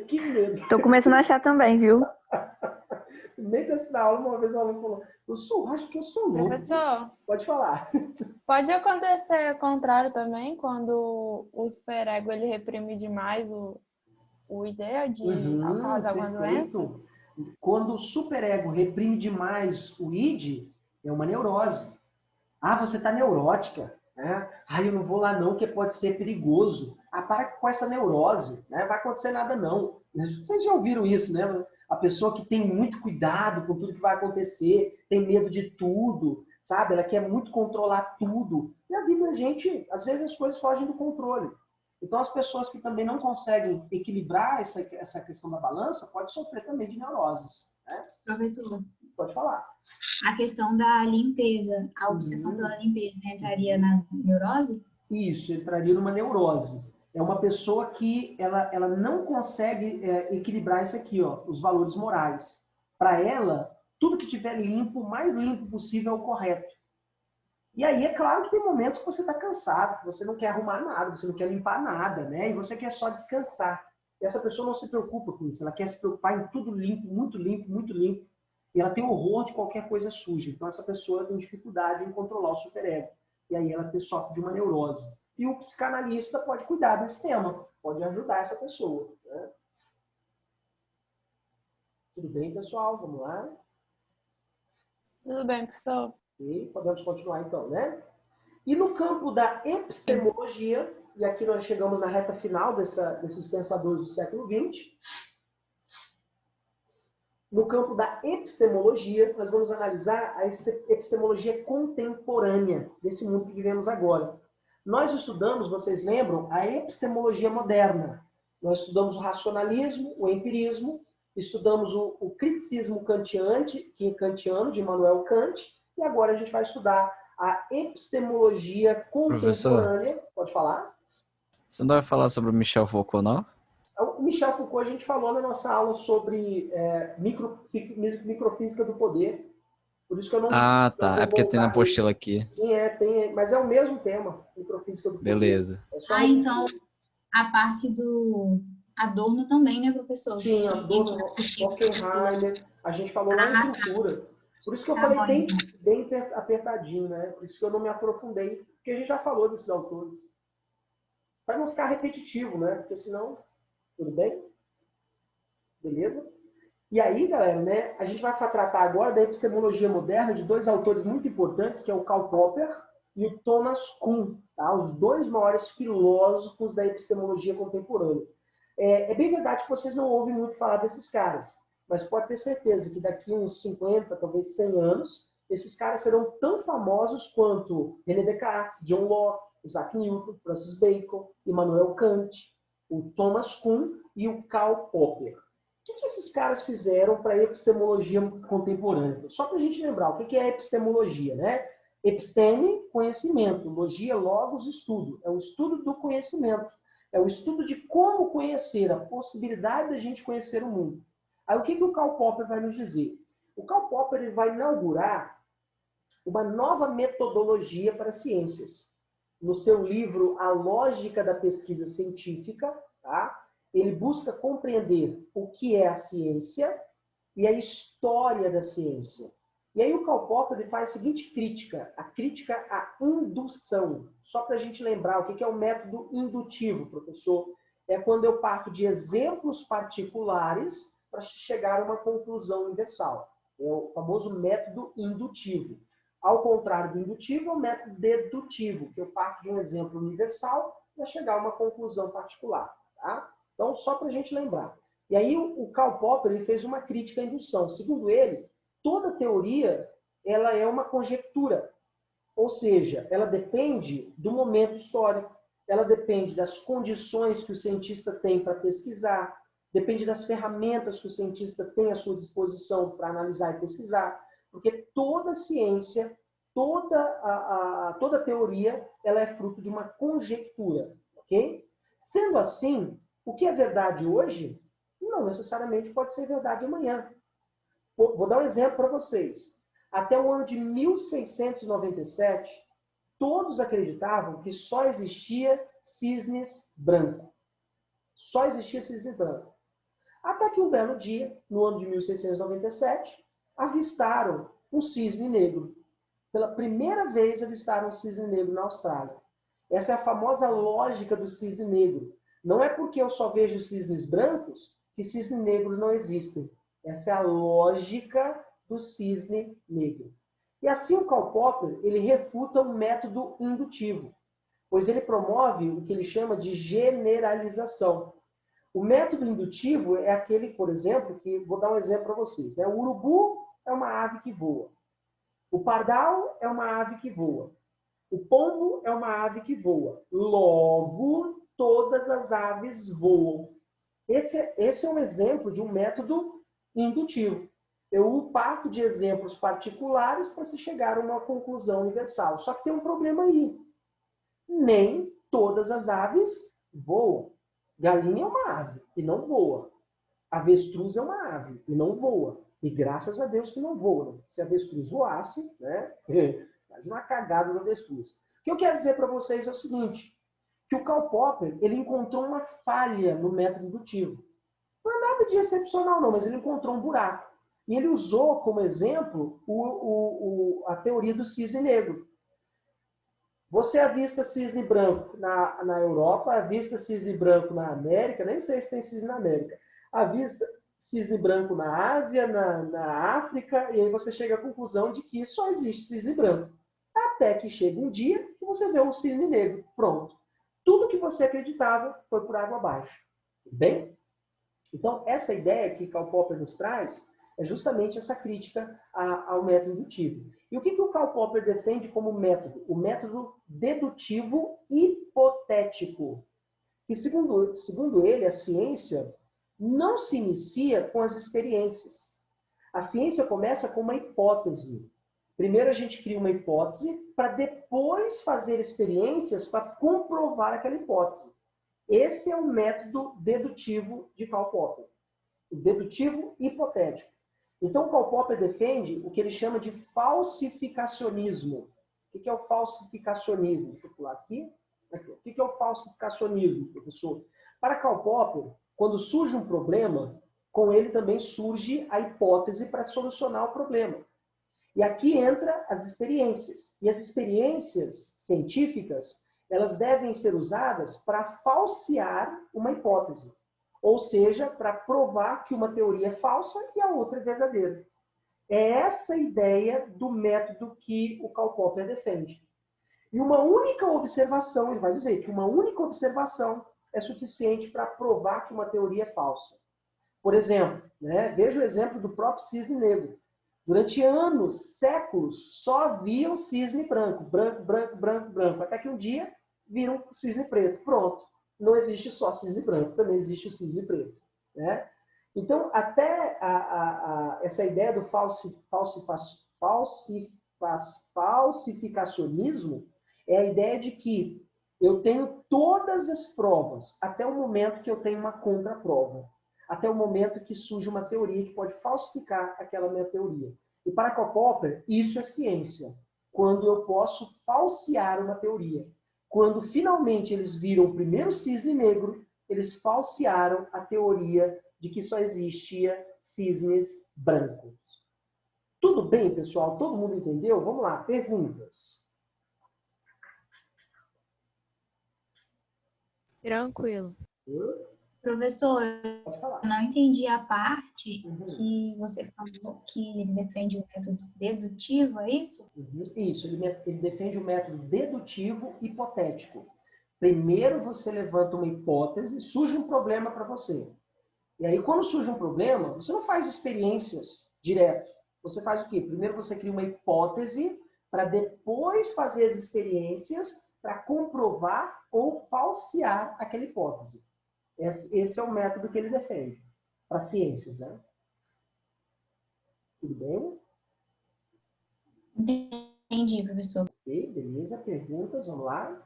Que medo. Tô começando a achar também, viu? No meio dessa aula, uma vez um aluno falou, acho que eu sou louco. Professor, Pode falar. pode acontecer o contrário também, quando o superego ele reprime demais o ideia de causar alguma doença? Quando o superego reprime demais o id, é uma neurose. Ah, você está neurótica. Né? Ah, eu não vou lá não, que pode ser perigoso. Ah, para com essa neurose. Né? Não vai acontecer nada não. Vocês já ouviram isso, né? A pessoa que tem muito cuidado com tudo que vai acontecer, tem medo de tudo, sabe? Ela quer muito controlar tudo. E a vida, gente, às vezes as coisas fogem do controle. Então, as pessoas que também não conseguem equilibrar essa questão da balança, podem sofrer também de neuroses. Né? Professor, Pode falar. a questão da limpeza, a obsessão pela limpeza, né, entraria na neurose? Isso, entraria numa neurose. É uma pessoa que ela não consegue equilibrar isso aqui, ó, os valores morais. Para ela, tudo que tiver limpo, o mais limpo possível é o correto. E aí, é claro que tem momentos que você está cansado, que você não quer arrumar nada, você não quer limpar nada, né? E você quer só descansar. E essa pessoa não se preocupa com isso, ela quer se preocupar em tudo limpo, muito limpo, muito limpo. E ela tem horror de qualquer coisa suja. Então, essa pessoa tem dificuldade em controlar o superego. E aí, ela sofre de uma neurose. E o psicanalista pode cuidar desse tema, pode ajudar essa pessoa. Né? Tudo bem, pessoal? Vamos lá? Tudo bem, professor? E podemos continuar então, né? E no campo da epistemologia, e aqui nós chegamos na reta final desses pensadores do século XX, no campo da epistemologia, nós vamos analisar a epistemologia contemporânea desse mundo que vivemos agora. Nós estudamos, vocês lembram, a epistemologia moderna. Nós estudamos o racionalismo, o empirismo, estudamos o criticismo kantiano, de Immanuel Kant, e agora a gente vai estudar a epistemologia contemporânea. Professor, Pode falar? você não vai falar sobre o Michel Foucault, não? O Michel Foucault, a gente falou na nossa aula sobre microfísica do poder. Por isso que eu não... Ah, tá. É porque tem na voltar apostila aqui. Sim, tem, mas é o mesmo tema, microfísica do poder. Beleza. É só Então, a parte do Adorno também, né, professor? Sim, Adorno, Oppenheimer, a gente falou lá em cultura. Por isso que eu falei bem apertadinho, né? Por isso que eu não me aprofundei, porque a gente já falou desses autores. Para não ficar repetitivo, né? Porque senão... Tudo bem? Beleza? E aí, galera, né, a gente vai tratar agora da epistemologia moderna de dois autores muito importantes, que é o Karl Popper e o Thomas Kuhn, tá? Os dois maiores filósofos da epistemologia contemporânea. É bem verdade que vocês não ouvem muito falar desses caras, mas pode ter certeza que daqui uns 50, talvez 100 anos, esses caras serão tão famosos quanto René Descartes, John Locke, Isaac Newton, Francis Bacon, Immanuel Kant, o Thomas Kuhn e o Karl Popper. O que esses caras fizeram para a epistemologia contemporânea? Só para a gente lembrar, o que é epistemologia, né? Episteme, conhecimento. Logia, logos, estudo. É o estudo do conhecimento. É o estudo de como conhecer, a possibilidade da gente conhecer o mundo. Aí o que o Karl Popper vai nos dizer? O Karl Popper ele vai inaugurar uma nova metodologia para as ciências. No seu livro A Lógica da Pesquisa Científica, tá? Ele busca compreender o que é a ciência e a história da ciência. E aí o Karl Popper ele faz a seguinte crítica, a crítica à indução. Só para a gente lembrar o que é o método indutivo, professor. É quando eu parto de exemplos particulares para chegar a uma conclusão universal. É o famoso método indutivo. Ao contrário do indutivo, é o método dedutivo, que eu parto de um exemplo universal para chegar a uma conclusão particular. Tá? Então, só para a gente lembrar. E aí o Karl Popper ele fez uma crítica à indução. Segundo ele, toda teoria ela é uma conjectura. Ou seja, ela depende do momento histórico, ela depende das condições que o cientista tem para pesquisar, depende das ferramentas que o cientista tem à sua disposição para analisar e pesquisar, porque toda ciência, toda teoria, ela é fruto de uma conjectura, ok? Sendo assim, o que é verdade hoje, não necessariamente pode ser verdade amanhã. Vou dar um exemplo para vocês. Até o ano de 1697, todos acreditavam que só existia cisnes branco. Só existia cisne branco. Até que um belo dia, no ano de 1697, avistaram um cisne negro. Pela primeira vez avistaram um cisne negro na Austrália. Essa é a famosa lógica do cisne negro. Não é porque eu só vejo cisnes brancos que cisnes negros não existem. Essa é a lógica do cisne negro. E assim o Karl Popper, ele refuta o método indutivo, pois ele promove o que ele chama de generalização. O método indutivo é aquele, por exemplo, que vou dar um exemplo para vocês. Né? O urubu é uma ave que voa. O pardal é uma ave que voa. O pombo é uma ave que voa. Logo, todas as aves voam. Esse é um exemplo de um método indutivo. Eu parto de exemplos particulares para se chegar a uma conclusão universal. Só que tem um problema aí. Nem todas as aves voam. Galinha é uma ave e não voa. Avestruz é uma ave e não voa. E graças a Deus que não voa. Se a avestruz voasse, né? Faz uma cagada no avestruz. O que eu quero dizer para vocês é o seguinte, que o Karl Popper ele encontrou uma falha no método indutivo. Não é nada de excepcional, não, mas ele encontrou um buraco. E ele usou como exemplo a teoria do cisne negro. Você avista cisne branco na Europa, avista cisne branco na América, nem sei se tem cisne na América, avista cisne branco na Ásia, na África, e aí você chega à conclusão de que só existe cisne branco. Até que chega um dia que você vê um cisne negro. Pronto. Tudo que você acreditava foi por água abaixo. Bem? Então, essa ideia que Karl Popper nos traz é justamente essa crítica ao método indutivo. E o que o Karl Popper defende como método? O método dedutivo hipotético. E segundo ele, a ciência não se inicia com as experiências. A ciência começa com uma hipótese. Primeiro a gente cria uma hipótese para depois fazer experiências para comprovar aquela hipótese. Esse é o método dedutivo de Karl Popper. O dedutivo hipotético. Então, Karl Popper defende o que ele chama de falsificacionismo. O que é o falsificacionismo? Deixa eu pular aqui. O que é o falsificacionismo, professor? Para Karl Popper, quando surge um problema, com ele também surge a hipótese para solucionar o problema. E aqui entra as experiências. E as experiências científicas, elas devem ser usadas para falsear uma hipótese. Ou seja, para provar que uma teoria é falsa e a outra é verdadeira. É essa a ideia do método que o Karl Popper defende. E uma única observação, ele vai dizer que uma única observação é suficiente para provar que uma teoria é falsa. Por exemplo, veja o exemplo do próprio cisne negro. Durante anos, séculos, só viam cisne branco. Branco, branco, branco, branco. Até que um dia viram cisne preto. Pronto. Não existe só cisne branco, também existe o cisne preto. Né? Então, até essa ideia do falsificacionismo é a ideia de que eu tenho todas as provas, até o momento que eu tenho uma contraprova. Até o momento que surge uma teoria que pode falsificar aquela minha teoria. E para Karl Popper, isso é ciência. Quando eu posso falsear uma teoria. Quando finalmente eles viram o primeiro cisne negro, eles falsearam a teoria de que só existia cisnes brancos. Tudo bem, pessoal? Todo mundo entendeu? Vamos lá, perguntas. Tranquilo. Professor, Pode falar. eu não entendi a parte que você falou que ele defende o método dedutivo, é isso? Isso, ele defende o método dedutivo hipotético. Primeiro você levanta uma hipótese, surge um problema para você. E aí, quando surge um problema, você não faz experiências direto. Você faz o quê? Primeiro você cria uma hipótese para depois fazer as experiências para comprovar ou falsear aquela hipótese. Esse é o método que ele defende para ciências, né? Tudo bem? Entendi, professor. Ok, beleza. Perguntas, vamos lá.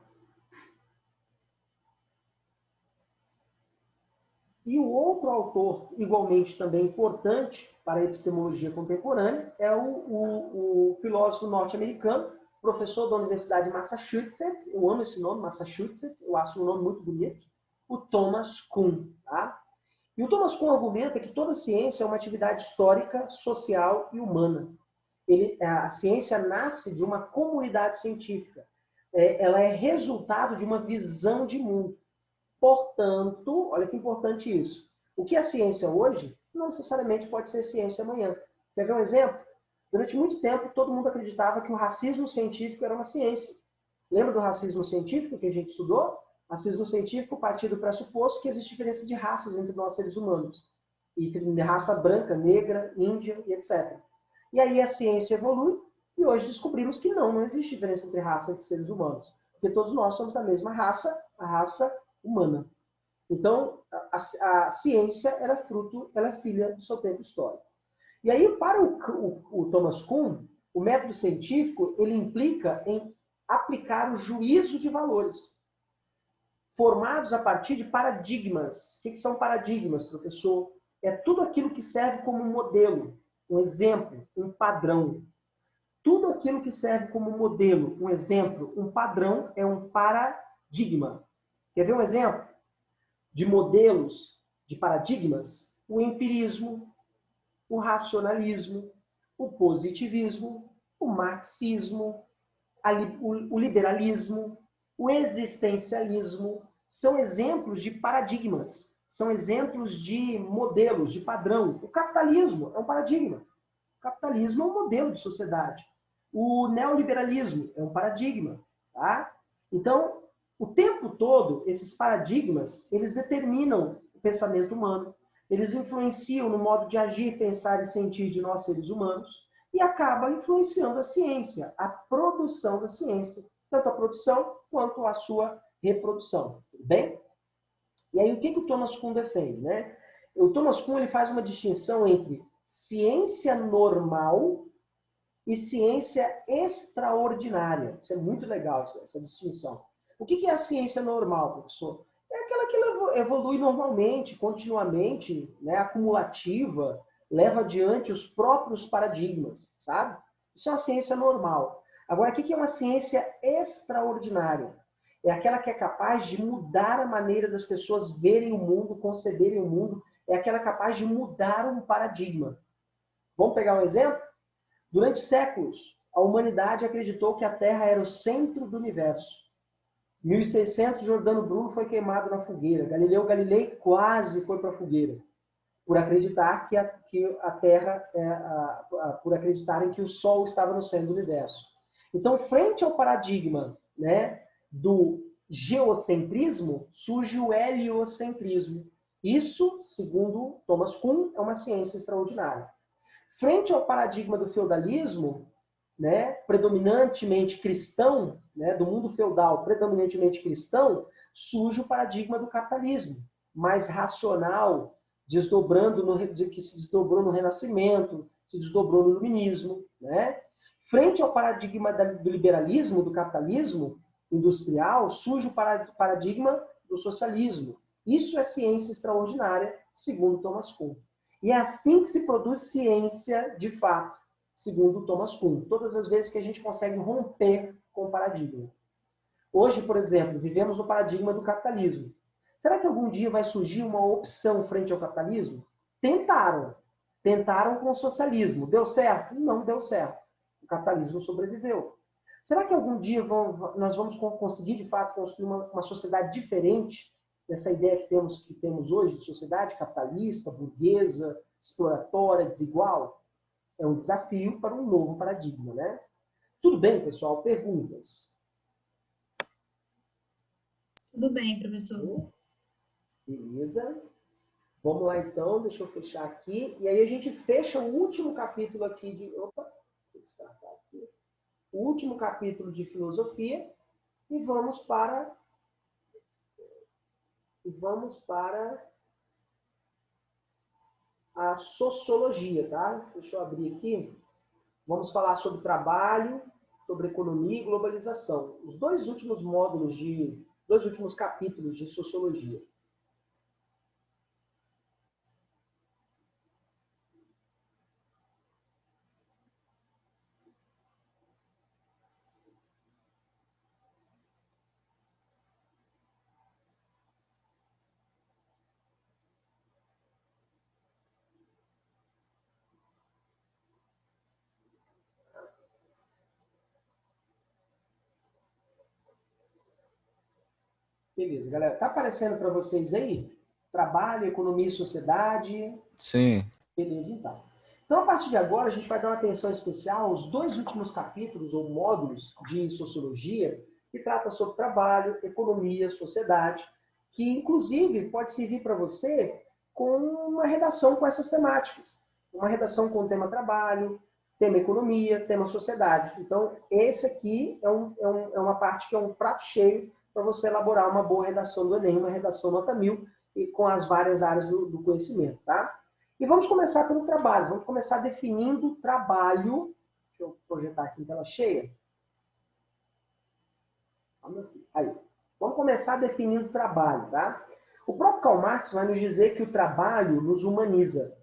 E o outro autor, igualmente também importante para a epistemologia contemporânea, é o filósofo norte-americano, professor da Universidade de Massachusetts, eu amo esse nome, Massachusetts, eu acho um nome muito bonito, o Thomas Kuhn. Tá? E o Thomas Kuhn argumenta que toda ciência é uma atividade histórica, social e humana. A ciência nasce de uma comunidade científica. Ela é resultado de uma visão de mundo. Portanto, olha que importante isso. O que é ciência hoje, não necessariamente pode ser ciência amanhã. Quer ver um exemplo? Durante muito tempo, todo mundo acreditava que o racismo científico era uma ciência. Lembra do racismo científico que a gente estudou? Racismo científico partiu do pressuposto que existe diferença de raças entre nós seres humanos. Entre raça branca, negra, índia e etc. E aí a ciência evolui e hoje descobrimos que não existe diferença entre raça e seres humanos. Porque todos nós somos da mesma raça, a raça humana. Então, a ciência ela é filha do seu tempo histórico. E aí, para o Thomas Kuhn, o método científico, ele implica em aplicar o juízo de valores, formados a partir de paradigmas. O que são paradigmas, professor? É tudo aquilo que serve como um modelo, um exemplo, um padrão. Tudo aquilo que serve como modelo, um exemplo, um padrão, é um paradigma. Quer ver um exemplo de modelos, de paradigmas? O empirismo, o racionalismo, o positivismo, o marxismo, o liberalismo, o existencialismo. São exemplos de paradigmas, são exemplos de modelos, de padrão. O capitalismo é um paradigma. O capitalismo é um modelo de sociedade. O neoliberalismo é um paradigma. Tá? Então, o tempo todo, esses paradigmas, eles determinam o pensamento humano, eles influenciam no modo de agir, pensar e sentir de nós seres humanos e acaba influenciando a ciência, a produção da ciência, tanto a produção quanto a sua reprodução. Tudo bem? E aí, o que o Thomas Kuhn defende? Né? O Thomas Kuhn ele faz uma distinção entre ciência normal e ciência extraordinária. Isso é muito legal, essa distinção. O que é a ciência normal, professor? É aquela que evolui normalmente, continuamente, né, acumulativa, leva adiante os próprios paradigmas, sabe? Isso é uma ciência normal. Agora, o que é uma ciência extraordinária? É aquela que é capaz de mudar a maneira das pessoas verem o mundo, conceberem o mundo, é aquela capaz de mudar um paradigma. Vamos pegar um exemplo? Durante séculos, a humanidade acreditou que a Terra era o centro do universo. 1600, Giordano Bruno foi queimado na fogueira. Galileu Galilei quase foi para a fogueira, por acreditar que a Terra, por acreditarem que o Sol estava no centro do universo. Então, frente ao paradigma, né, do geocentrismo, surge o heliocentrismo. Isso, segundo Thomas Kuhn, é uma ciência extraordinária. Frente ao paradigma do feudalismo, né, predominantemente cristão, né, do mundo feudal predominantemente cristão, surge o paradigma do capitalismo, mais racional, que se desdobrou no Renascimento, se desdobrou no Iluminismo. Né? Frente ao paradigma do liberalismo, do capitalismo industrial, surge o paradigma do socialismo. Isso é ciência extraordinária, segundo Thomas Kuhn. E é assim que se produz ciência de fato, segundo Thomas Kuhn. Todas as vezes que a gente consegue romper com o paradigma. Hoje, por exemplo, vivemos no paradigma do capitalismo. Será que algum dia vai surgir uma opção frente ao capitalismo? Tentaram Tentaram com o socialismo. Deu certo? Não deu certo. O capitalismo sobreviveu. Será que algum dia nós vamos conseguir, de fato, construir uma sociedade diferente dessa ideia que temos hoje de sociedade capitalista, burguesa, exploratória, desigual? É um desafio para um novo paradigma, né? Tudo bem, pessoal? Perguntas? Tudo bem, professor. Beleza. Vamos lá, então. Deixa eu fechar aqui. E aí a gente fecha o último capítulo aqui de... Opa, vou descartar aqui. O último capítulo de filosofia e vamos para a sociologia, tá? Deixa eu abrir aqui. Vamos falar sobre trabalho, sobre economia e globalização. Os dois últimos capítulos de sociologia. Beleza, galera. Tá aparecendo para vocês aí? Trabalho, economia e sociedade? Sim. Beleza, então. Então, a partir de agora, a gente vai dar uma atenção especial aos dois últimos capítulos ou módulos de sociologia que trata sobre trabalho, economia, sociedade, que, inclusive, pode servir para você com uma redação com essas temáticas. Uma redação com o tema trabalho, tema economia, tema sociedade. Então, esse aqui é uma parte que é um prato cheio para você elaborar uma boa redação do Enem, uma redação nota 1000, e com as várias áreas do conhecimento, tá? E vamos começar pelo trabalho. Vamos começar definindo trabalho. Deixa eu projetar aqui em tela cheia. Aí. Vamos começar definindo trabalho, tá? O próprio Karl Marx vai nos dizer que o trabalho nos humaniza.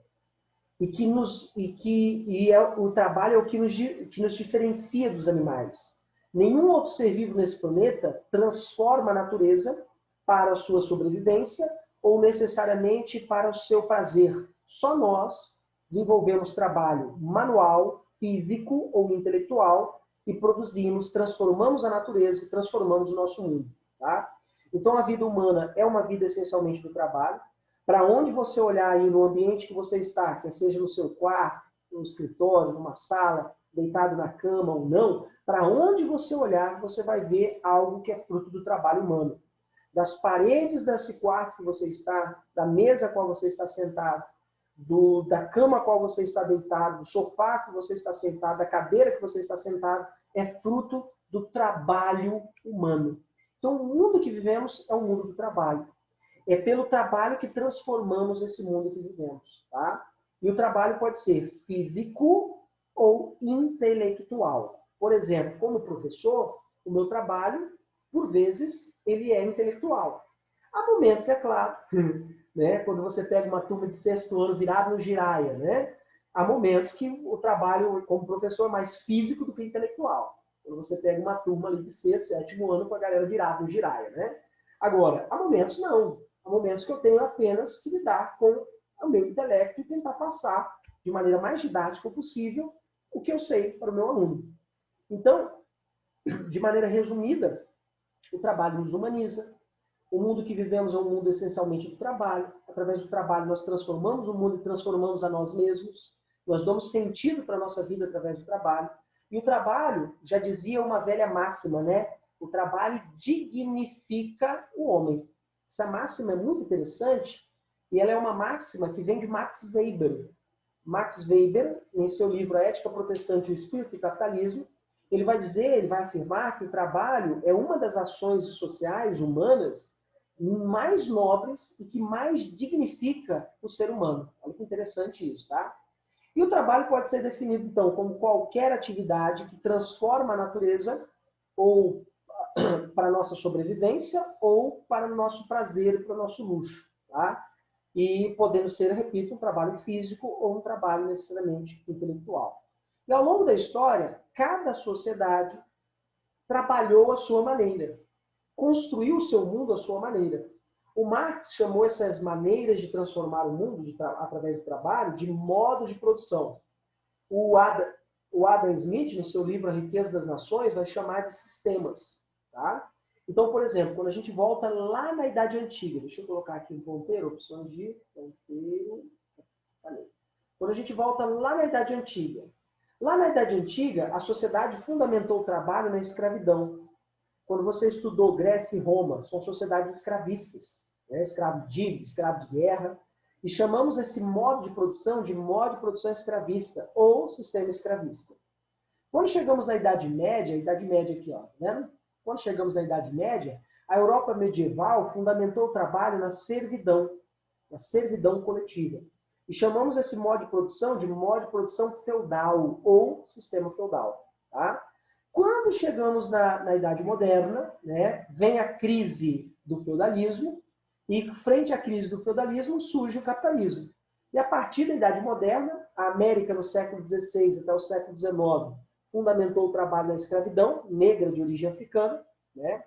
O trabalho é o que nos diferencia dos animais. Nenhum outro ser vivo nesse planeta transforma a natureza para a sua sobrevivência ou necessariamente para o seu prazer. Só nós desenvolvemos trabalho manual, físico ou intelectual e produzimos, transformamos a natureza e transformamos o nosso mundo. Tá? Então a vida humana é uma vida essencialmente do trabalho. Para onde você olhar aí no ambiente que você está, quer seja no seu quarto, no escritório, numa sala, deitado na cama ou não, para onde você olhar, você vai ver algo que é fruto do trabalho humano. Das paredes desse quarto que você está, da mesa a qual você está sentado, da cama a qual você está deitado, do sofá que você está sentado, da cadeira que você está sentado, é fruto do trabalho humano. Então, o mundo que vivemos é o mundo do trabalho. É pelo trabalho que transformamos esse mundo que vivemos, tá? E o trabalho pode ser físico ou intelectual. Por exemplo, como professor, o meu trabalho, por vezes, ele é intelectual. Há momentos, é claro, né? Quando você pega uma turma de 6º ano virado no giraia, né? Há momentos que o trabalho como professor é mais físico do que intelectual. Quando você pega uma turma ali de 6º, 7º ano com a galera virada no giraia, né? Agora, há momentos não. Há momentos que eu tenho apenas que lidar com o meu intelecto e tentar passar de maneira mais didática possível o que eu sei para o meu aluno. Então, de maneira resumida, o trabalho nos humaniza. O mundo que vivemos é um mundo essencialmente do trabalho. Através do trabalho, nós transformamos o mundo e transformamos a nós mesmos. Nós damos sentido para a nossa vida através do trabalho. E o trabalho, já dizia uma velha máxima, né? O trabalho dignifica o homem. Essa máxima é muito interessante e ela é uma máxima que vem de Max Weber. Max Weber, em seu livro A Ética Protestante e o Espírito do Capitalismo, ele vai afirmar que o trabalho é uma das ações sociais humanas mais nobres e que mais dignifica o ser humano. Olha que interessante isso, tá? E o trabalho pode ser definido, então, como qualquer atividade que transforma a natureza ou para a nossa sobrevivência ou para o nosso prazer e para o nosso luxo, tá? E podendo ser, repito, um trabalho físico ou um trabalho necessariamente intelectual. E ao longo da história, cada sociedade trabalhou à sua maneira, construiu o seu mundo à sua maneira. O Marx chamou essas maneiras de transformar o mundo através do trabalho de modos de produção. O Adam Smith, no seu livro A Riqueza das Nações, vai chamar de sistemas. Tá? Então, por exemplo, quando a gente volta lá na Idade Antiga, deixa eu colocar aqui um ponteiro, opção de ponteiro. Quando a gente volta lá na Idade Antiga. Lá na Idade Antiga, a sociedade fundamentou o trabalho na escravidão. Quando você estudou Grécia e Roma, são sociedades escravistas, né? Escravo de guerra. E chamamos esse modo de produção de modo de produção escravista ou sistema escravista. Quando chegamos na Idade Média aqui, ó, né? Quando chegamos na Idade Média, a Europa medieval fundamentou o trabalho na servidão coletiva. E chamamos esse modo de produção feudal ou sistema feudal. Tá? Quando chegamos na Idade Moderna, né, vem a crise do feudalismo, e frente à crise do feudalismo surge o capitalismo. E a partir da Idade Moderna, a América no século XVI até o século XIX fundamentou o trabalho na escravidão, negra de origem africana. Né?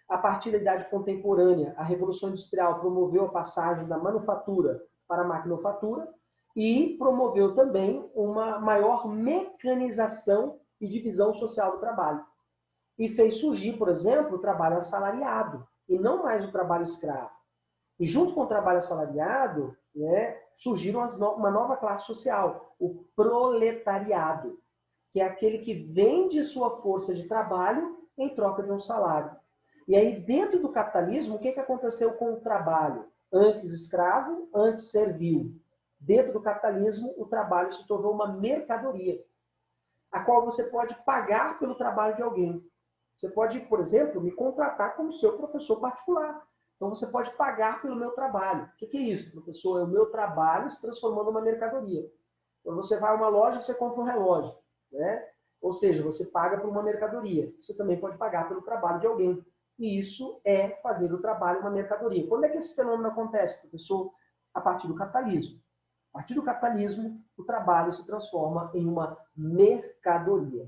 A partir da Idade Contemporânea, a Revolução Industrial promoveu a passagem da manufatura para a maquinofatura e promoveu também uma maior mecanização e divisão social do trabalho. E fez surgir, por exemplo, o trabalho assalariado, e não mais o trabalho escravo. E junto com o trabalho assalariado, né, surgiram uma nova classe social, o proletariado, que é aquele que vende sua força de trabalho em troca de um salário. E aí, dentro do capitalismo, o que aconteceu com o trabalho? Antes escravo, antes servil. Dentro do capitalismo, o trabalho se tornou uma mercadoria, a qual você pode pagar pelo trabalho de alguém. Você pode, por exemplo, me contratar como seu professor particular. Então, você pode pagar pelo meu trabalho. O que é isso, professor? É o meu trabalho se transformando numa mercadoria. Então, você vai a uma loja e você compra um relógio. Né? Ou seja, você paga por uma mercadoria. Você também pode pagar pelo trabalho de alguém. E isso é fazer do trabalho uma mercadoria. Quando é que esse fenômeno acontece, professor? A partir do capitalismo. A partir do capitalismo, o trabalho se transforma em uma mercadoria.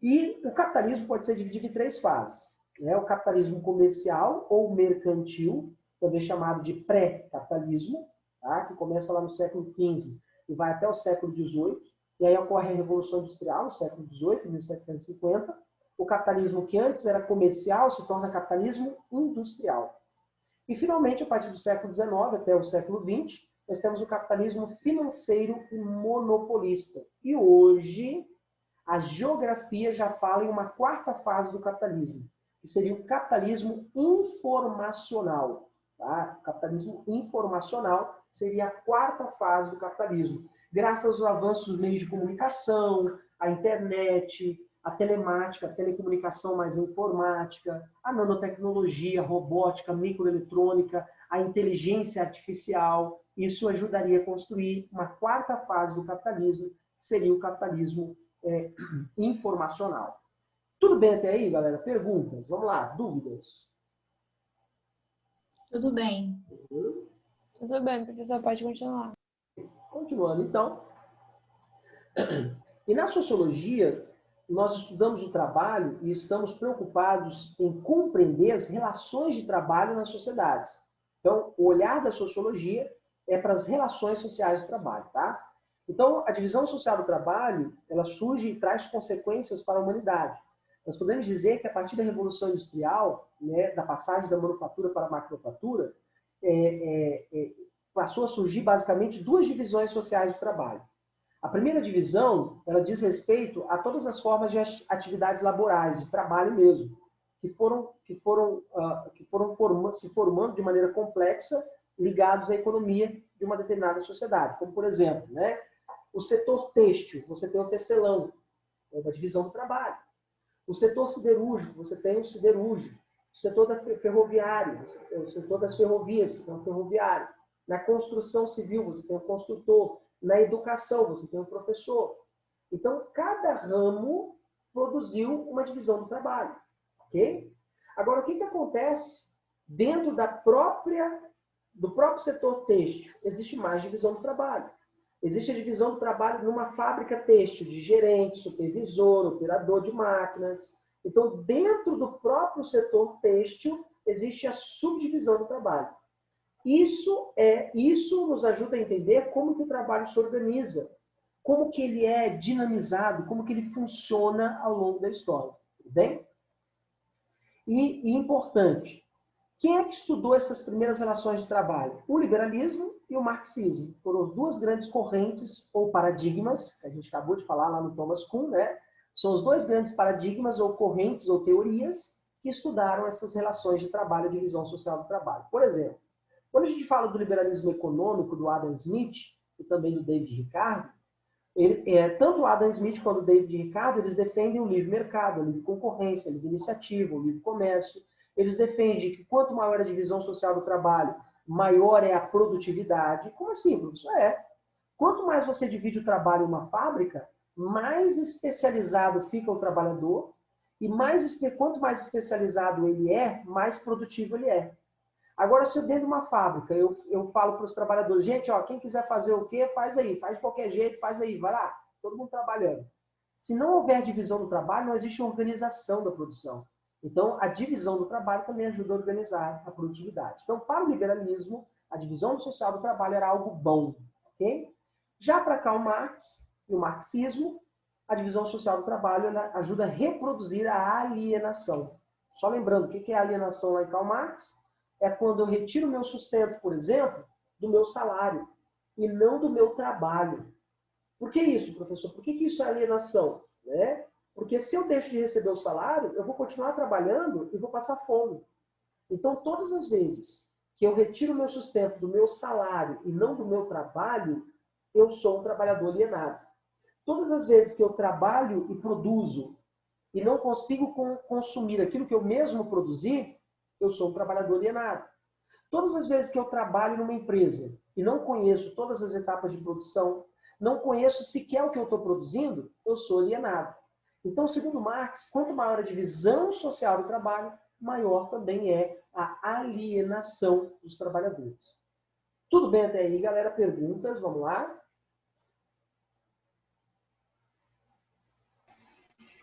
E o capitalismo pode ser dividido em 3 fases. Né? O capitalismo comercial ou mercantil, também chamado de pré-capitalismo, tá? Que começa lá no século XV e vai até o século XVIII. E aí ocorre a Revolução Industrial, no século XVIII, 1750. O capitalismo que antes era comercial se torna capitalismo industrial. E, finalmente, a partir do século XIX até o século XX, nós temos o capitalismo financeiro e monopolista. E hoje, a geografia já fala em uma 4ª fase do capitalismo, que seria o capitalismo informacional. Tá? O capitalismo informacional seria a 4ª fase do capitalismo. Graças aos avanços dos meios de comunicação, a internet, a telemática, a telecomunicação mais informática, a nanotecnologia, a robótica, a microeletrônica, a inteligência artificial. Isso ajudaria a construir uma 4ª fase do capitalismo, que seria o capitalismo informacional. Tudo bem até aí, galera? Perguntas? Vamos lá, dúvidas? Tudo bem. Tudo bem, professor, pode continuar. Continuando, então. E na sociologia, nós estudamos o trabalho e estamos preocupados em compreender as relações de trabalho nas sociedades. Então, o olhar da sociologia é para as relações sociais do trabalho, tá? Então, a divisão social do trabalho, ela surge e traz consequências para a humanidade. Nós podemos dizer que a partir da Revolução Industrial, né, da passagem da manufatura para a maquinofatura, passou a surgir basicamente 2 divisões sociais do trabalho. A primeira divisão, ela diz respeito a todas as formas de atividades laborais, de trabalho mesmo, que foram se formando de maneira complexa, ligados à economia de uma determinada sociedade. Como, por exemplo, né, o setor têxtil, você tem o tecelão, é uma divisão do trabalho. O setor siderúrgico, você tem o siderúrgico. O setor ferroviário, o setor das ferrovias, você tem o ferroviário. Na construção civil, você tem o construtor. Na educação, você tem o professor. Então, cada ramo produziu uma divisão do trabalho. Ok? Agora, o que acontece dentro do próprio setor têxtil? Existe mais divisão do trabalho. Existe a divisão do trabalho numa fábrica têxtil, de gerente, supervisor, operador de máquinas. Então, dentro do próprio setor têxtil, existe a subdivisão do trabalho. Isso nos ajuda a entender como que o trabalho se organiza, como que ele é dinamizado, como que ele funciona ao longo da história. Tudo bem? E importante, quem é que estudou essas primeiras relações de trabalho? O liberalismo e o marxismo. Foram as duas grandes correntes ou paradigmas, que a gente acabou de falar lá no Thomas Kuhn, né? São os dois grandes paradigmas ou correntes ou teorias que estudaram essas relações de trabalho e divisão social do trabalho. Por exemplo, quando a gente fala do liberalismo econômico do Adam Smith e também do David Ricardo, tanto o Adam Smith quanto o David Ricardo, eles defendem o livre mercado, a livre concorrência, a livre iniciativa, o livre comércio. Eles defendem que quanto maior a divisão social do trabalho, maior é a produtividade. Como assim, professor? Quanto mais você divide o trabalho em uma fábrica, mais especializado fica o trabalhador e quanto mais especializado ele é, mais produtivo ele é. Agora, se eu dentro de uma fábrica, eu falo para os trabalhadores, gente, ó, quem quiser fazer o quê, faz aí, faz de qualquer jeito, faz aí, vai lá, todo mundo trabalhando. Se não houver divisão do trabalho, não existe organização da produção. Então, a divisão do trabalho também ajuda a organizar a produtividade. Então, para o liberalismo, a divisão social do trabalho era algo bom, ok? Já para Karl Marx e o marxismo, a divisão social do trabalho ajuda a reproduzir a alienação. Só lembrando, o que é alienação lá em Karl Marx? É quando eu retiro o meu sustento, por exemplo, do meu salário e não do meu trabalho. Por que isso, professor? Por que isso é alienação? Né? Porque se eu deixo de receber o salário, eu vou continuar trabalhando e vou passar fome. Então, todas as vezes que eu retiro o meu sustento do meu salário e não do meu trabalho, eu sou um trabalhador alienado. Todas as vezes que eu trabalho e produzo e não consigo consumir aquilo que eu mesmo produzi, eu sou um trabalhador alienado. Todas as vezes que eu trabalho numa empresa e não conheço todas as etapas de produção, não conheço sequer o que eu estou produzindo, eu sou alienado. Então, segundo Marx, quanto maior a divisão social do trabalho, maior também é a alienação dos trabalhadores. Tudo bem até aí, galera? Perguntas? Vamos lá?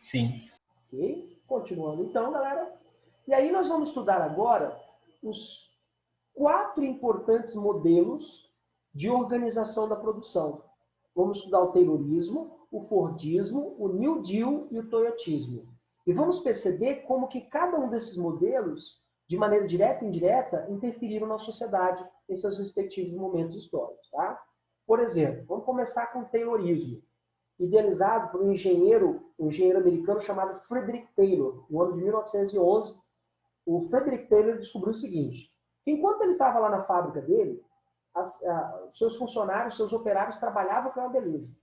Sim. Ok? Continuando então, galera. E aí nós vamos estudar agora os 4 importantes modelos de organização da produção. Vamos estudar o Taylorismo, o Fordismo, o New Deal e o Toyotismo. E vamos perceber como que cada um desses modelos, de maneira direta e indireta, interferiram na sociedade em seus respectivos momentos históricos. Tá? Por exemplo, vamos começar com o Taylorismo, idealizado por um engenheiro americano chamado Frederick Taylor, no ano de 1911. O Frederick Taylor descobriu o seguinte, que enquanto ele estava lá na fábrica dele, seus funcionários, seus operários trabalhavam com uma beleza.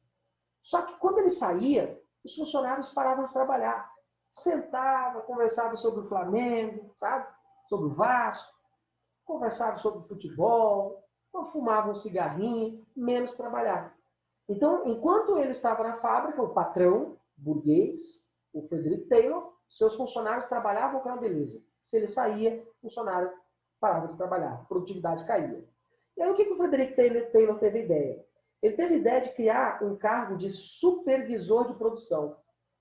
Só que quando ele saía, os funcionários paravam de trabalhar. Sentavam, conversavam sobre o Flamengo, sabe? Sobre o Vasco, conversavam sobre o futebol, fumavam um cigarrinho, menos trabalhavam. Então, enquanto ele estava na fábrica, o patrão, burguês, o Frederick Taylor, seus funcionários trabalhavam com uma beleza. Se ele saía, o funcionário parava de trabalhar, a produtividade caía. E aí o que o Frederick Taylor teve ideia? Ele teve a ideia de criar um cargo de supervisor de produção.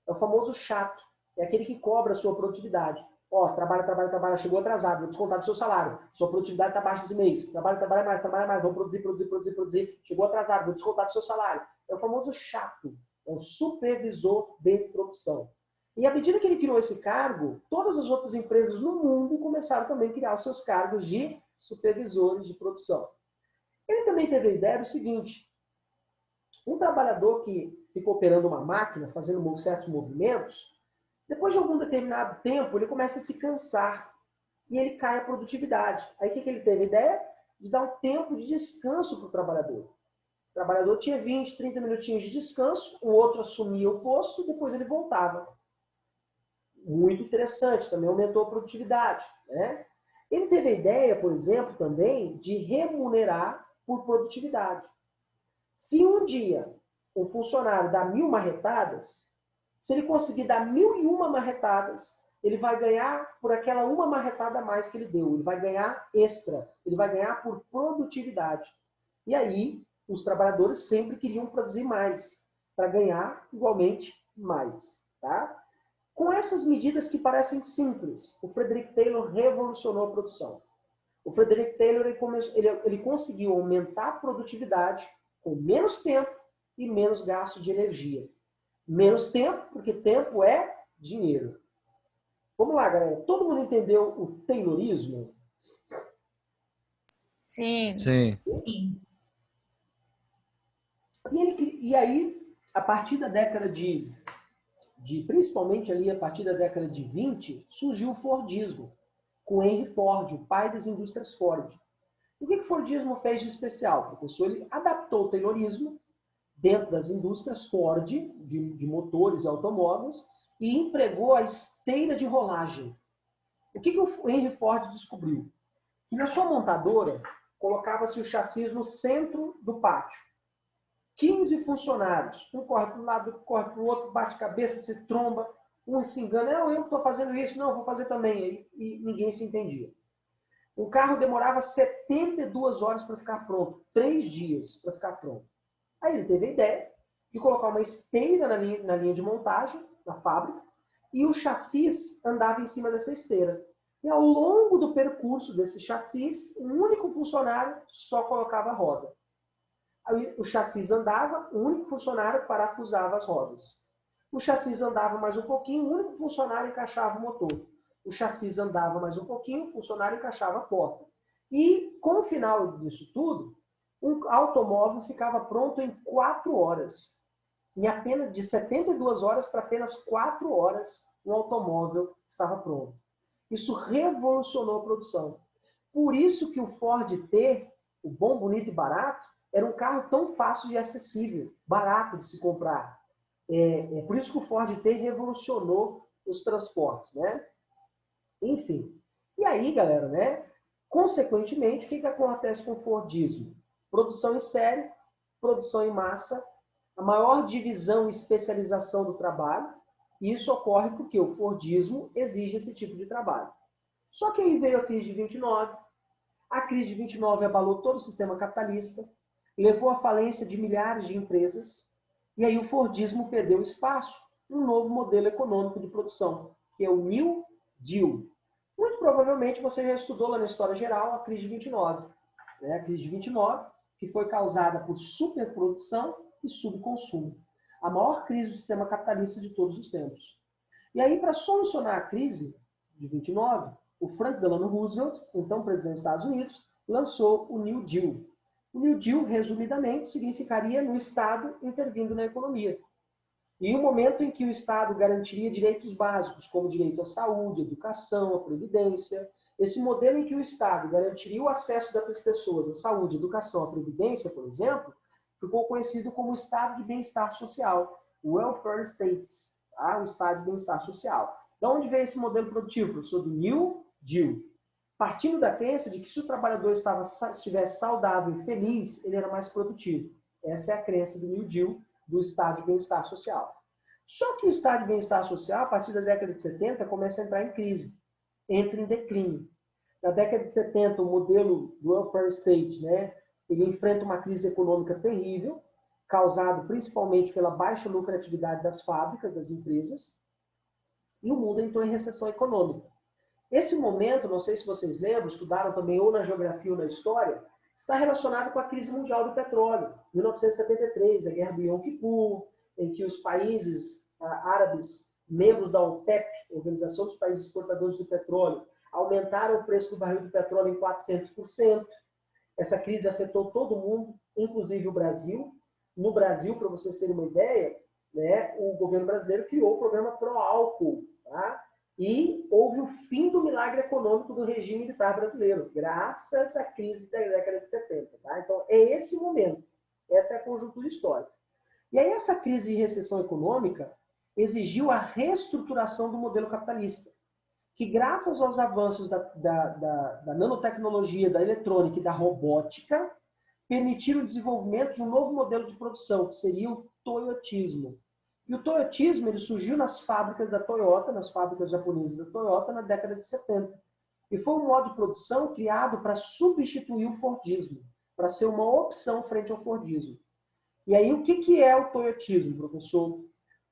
É o famoso chato, é aquele que cobra a sua produtividade. Ó, trabalha, chegou atrasado, vou descontar do seu salário. Sua produtividade está baixa esse mês. Trabalha mais, vamos produzir. Chegou atrasado, vou descontar do seu salário. É o famoso chato, é o supervisor de produção. E à medida que ele criou esse cargo, todas as outras empresas no mundo começaram também a criar os seus cargos de supervisores de produção. Ele também teve a ideia do seguinte, um trabalhador que fica operando uma máquina, fazendo certos movimentos, depois de algum determinado tempo, ele começa a se cansar e ele cai a produtividade. Aí o que ele teve a ideia? De dar um tempo de descanso para o trabalhador. O trabalhador tinha 20, 30 minutinhos de descanso, o outro assumia o posto e depois ele voltava. Muito interessante, também aumentou a produtividade. Né? Ele teve a ideia, por exemplo, também de remunerar por produtividade. Se um dia um funcionário dá 1000 marretadas, se ele conseguir dar 1001 marretadas, ele vai ganhar por aquela uma marretada a mais que ele deu. Ele vai ganhar extra. Ele vai ganhar por produtividade. E aí, os trabalhadores sempre queriam produzir mais, para ganhar igualmente mais. Tá? Com essas medidas que parecem simples, o Frederick Taylor revolucionou a produção. O Frederick Taylor ele conseguiu aumentar a produtividade com menos tempo e menos gasto de energia. Menos tempo, porque tempo é dinheiro. Vamos lá, galera. Todo mundo entendeu o Taylorismo? Sim. Sim. Sim. E aí, a partir da década principalmente ali a partir da década de 20, surgiu o Fordismo, com Henry Ford, o pai das indústrias Ford. O que o Fordismo fez de especial, professor? Ele adaptou o Taylorismo dentro das indústrias Ford, de motores e automóveis, e empregou a esteira de rolagem. O que o Henry Ford descobriu? Que na sua montadora, colocava-se o chassi no centro do pátio. 15 funcionários. Um corre para um lado, outro corre para o outro, bate cabeça, se tromba, um se engana. Não, eu estou fazendo isso. Não, vou fazer também. E ninguém se entendia. O carro demorava 72 horas para ficar pronto. 3 dias para ficar pronto. Aí ele teve a ideia de colocar uma esteira na linha de montagem, na fábrica, e o chassi andava em cima dessa esteira. E ao longo do percurso desse chassi, um único funcionário só colocava a roda. Aí o chassi andava, o único funcionário parafusava as rodas. O chassi andava mais um pouquinho, o único funcionário encaixava o motor. O chassi andava mais um pouquinho, o funcionário encaixava a porta. E, com o final disso tudo, um automóvel ficava pronto em 4 horas. Em apenas de 72 horas para apenas 4 horas, um automóvel estava pronto. Isso revolucionou a produção. Por isso que o Ford T, o bom, bonito e barato, era um carro tão fácil de acessível, barato de se comprar. Por isso que o Ford T revolucionou os transportes, né? Enfim. E aí, galera, né? Consequentemente, o que acontece com o Fordismo? Produção em série, produção em massa, a maior divisão e especialização do trabalho, e isso ocorre porque o Fordismo exige esse tipo de trabalho. Só que aí veio a crise de 29, a crise de 29 abalou todo o sistema capitalista, levou à falência de milhares de empresas, e aí o Fordismo perdeu espaço, um novo modelo econômico de produção, que é o New Deal. Muito provavelmente você já estudou lá na História Geral a crise de 29. A crise de 29, que foi causada por superprodução e subconsumo. A maior crise do sistema capitalista de todos os tempos. E aí, para solucionar a crise de 29, o Franklin Delano Roosevelt, então presidente dos Estados Unidos, lançou o New Deal. O New Deal, resumidamente, significaria no Estado intervindo na economia. E o momento em que o Estado garantiria direitos básicos, como direito à saúde, à educação, à previdência. Esse modelo em que o Estado garantiria o acesso das pessoas à saúde, à educação, à previdência, por exemplo, ficou conhecido como o Estado de Bem-Estar Social, o Welfare States, tá? O Estado de Bem-Estar Social. De onde veio esse modelo produtivo? Professor, do New Deal. Partindo da crença de que se o trabalhador estivesse saudável e feliz, ele era mais produtivo. Essa é a crença do New Deal, do Estado de Bem-Estar Social. Só que o Estado de Bem-Estar Social, a partir da década de 70, começa a entrar em crise, entra em declínio. Na década de 70, o modelo do Welfare State, né, ele enfrenta uma crise econômica terrível, causada principalmente pela baixa lucratividade das fábricas, das empresas, e o mundo entrou em recessão econômica. Esse momento, não sei se vocês lembram, estudaram também ou na geografia ou na história, está relacionado com a crise mundial do petróleo, 1973, a guerra do Yom Kippur, em que os países árabes, membros da OPEP, Organização dos Países Exportadores do Petróleo, aumentaram o preço do barril de petróleo em 400%. Essa crise afetou todo mundo, inclusive o Brasil. No Brasil, para vocês terem uma ideia, né, o governo brasileiro criou o programa Pró-Álcool, tá? E houve o fim do milagre econômico do regime militar brasileiro, graças a essa crise da década de 70. Tá? Então, é esse momento. Essa é a conjuntura histórica. E aí, essa crise de recessão econômica exigiu a reestruturação do modelo capitalista, que graças aos avanços da nanotecnologia, da eletrônica e da robótica, permitiram o desenvolvimento de um novo modelo de produção, que seria o toyotismo. E o toyotismo ele surgiu nas fábricas da Toyota, nas fábricas japonesas da Toyota, na década de 70. E foi um modo de produção criado para substituir o Fordismo, para ser uma opção frente ao Fordismo. E aí, o que é o toyotismo, professor?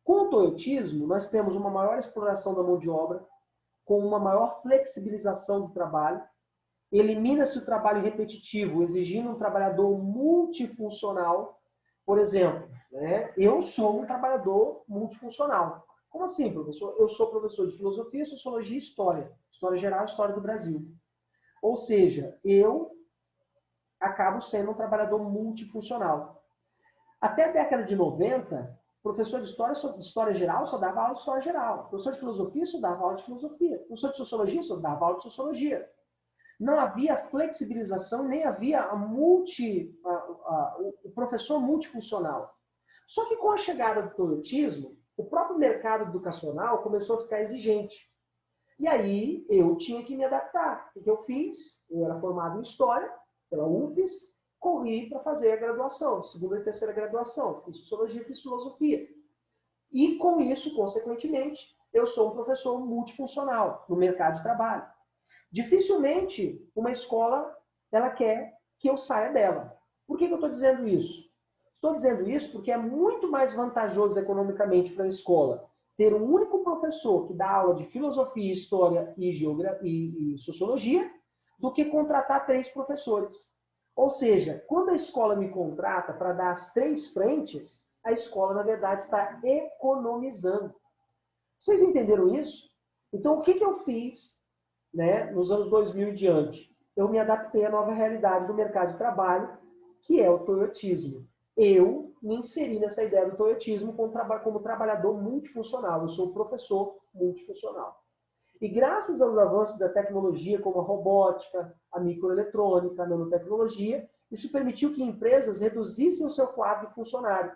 Com o toyotismo, nós temos uma maior exploração da mão de obra, com uma maior flexibilização do trabalho, elimina-se o trabalho repetitivo, exigindo um trabalhador multifuncional. Por exemplo, né, eu sou um trabalhador multifuncional. Como assim, professor? Eu sou professor de filosofia, sociologia e história. História geral e história do Brasil. Ou seja, eu acabo sendo um trabalhador multifuncional. Até a década de 90, professor de história geral só dava aula de história geral. Professor de filosofia só dava aula de filosofia. Professor de sociologia só dava aula de sociologia. Não havia flexibilização, nem havia o professor multifuncional. Só que com a chegada do toyotismo, o próprio mercado educacional começou a ficar exigente. E aí eu tinha que me adaptar. O que eu fiz? Eu era formado em História, pela UFES, corri para fazer a graduação, segunda e terceira graduação. Fiz Sociologia, fiz Filosofia. E com isso, consequentemente, eu sou um professor multifuncional no mercado de trabalho. Dificilmente uma escola ela quer que eu saia dela. Por que eu estou dizendo isso? Estou dizendo isso porque é muito mais vantajoso economicamente para a escola ter um único professor que dá aula de filosofia, história e geografia e sociologia do que contratar 3 professores. Ou seja, quando a escola me contrata para dar as 3 frentes, a escola, na verdade, está economizando. Vocês entenderam isso? Então, o que eu fiz, né, nos anos 2000 e diante? Eu me adaptei à nova realidade do mercado de trabalho, que é o toyotismo. Eu me inseri nessa ideia do toyotismo como trabalhador multifuncional. Eu sou professor multifuncional. E graças aos avanços da tecnologia, como a robótica, a microeletrônica, a nanotecnologia, isso permitiu que empresas reduzissem o seu quadro de funcionário.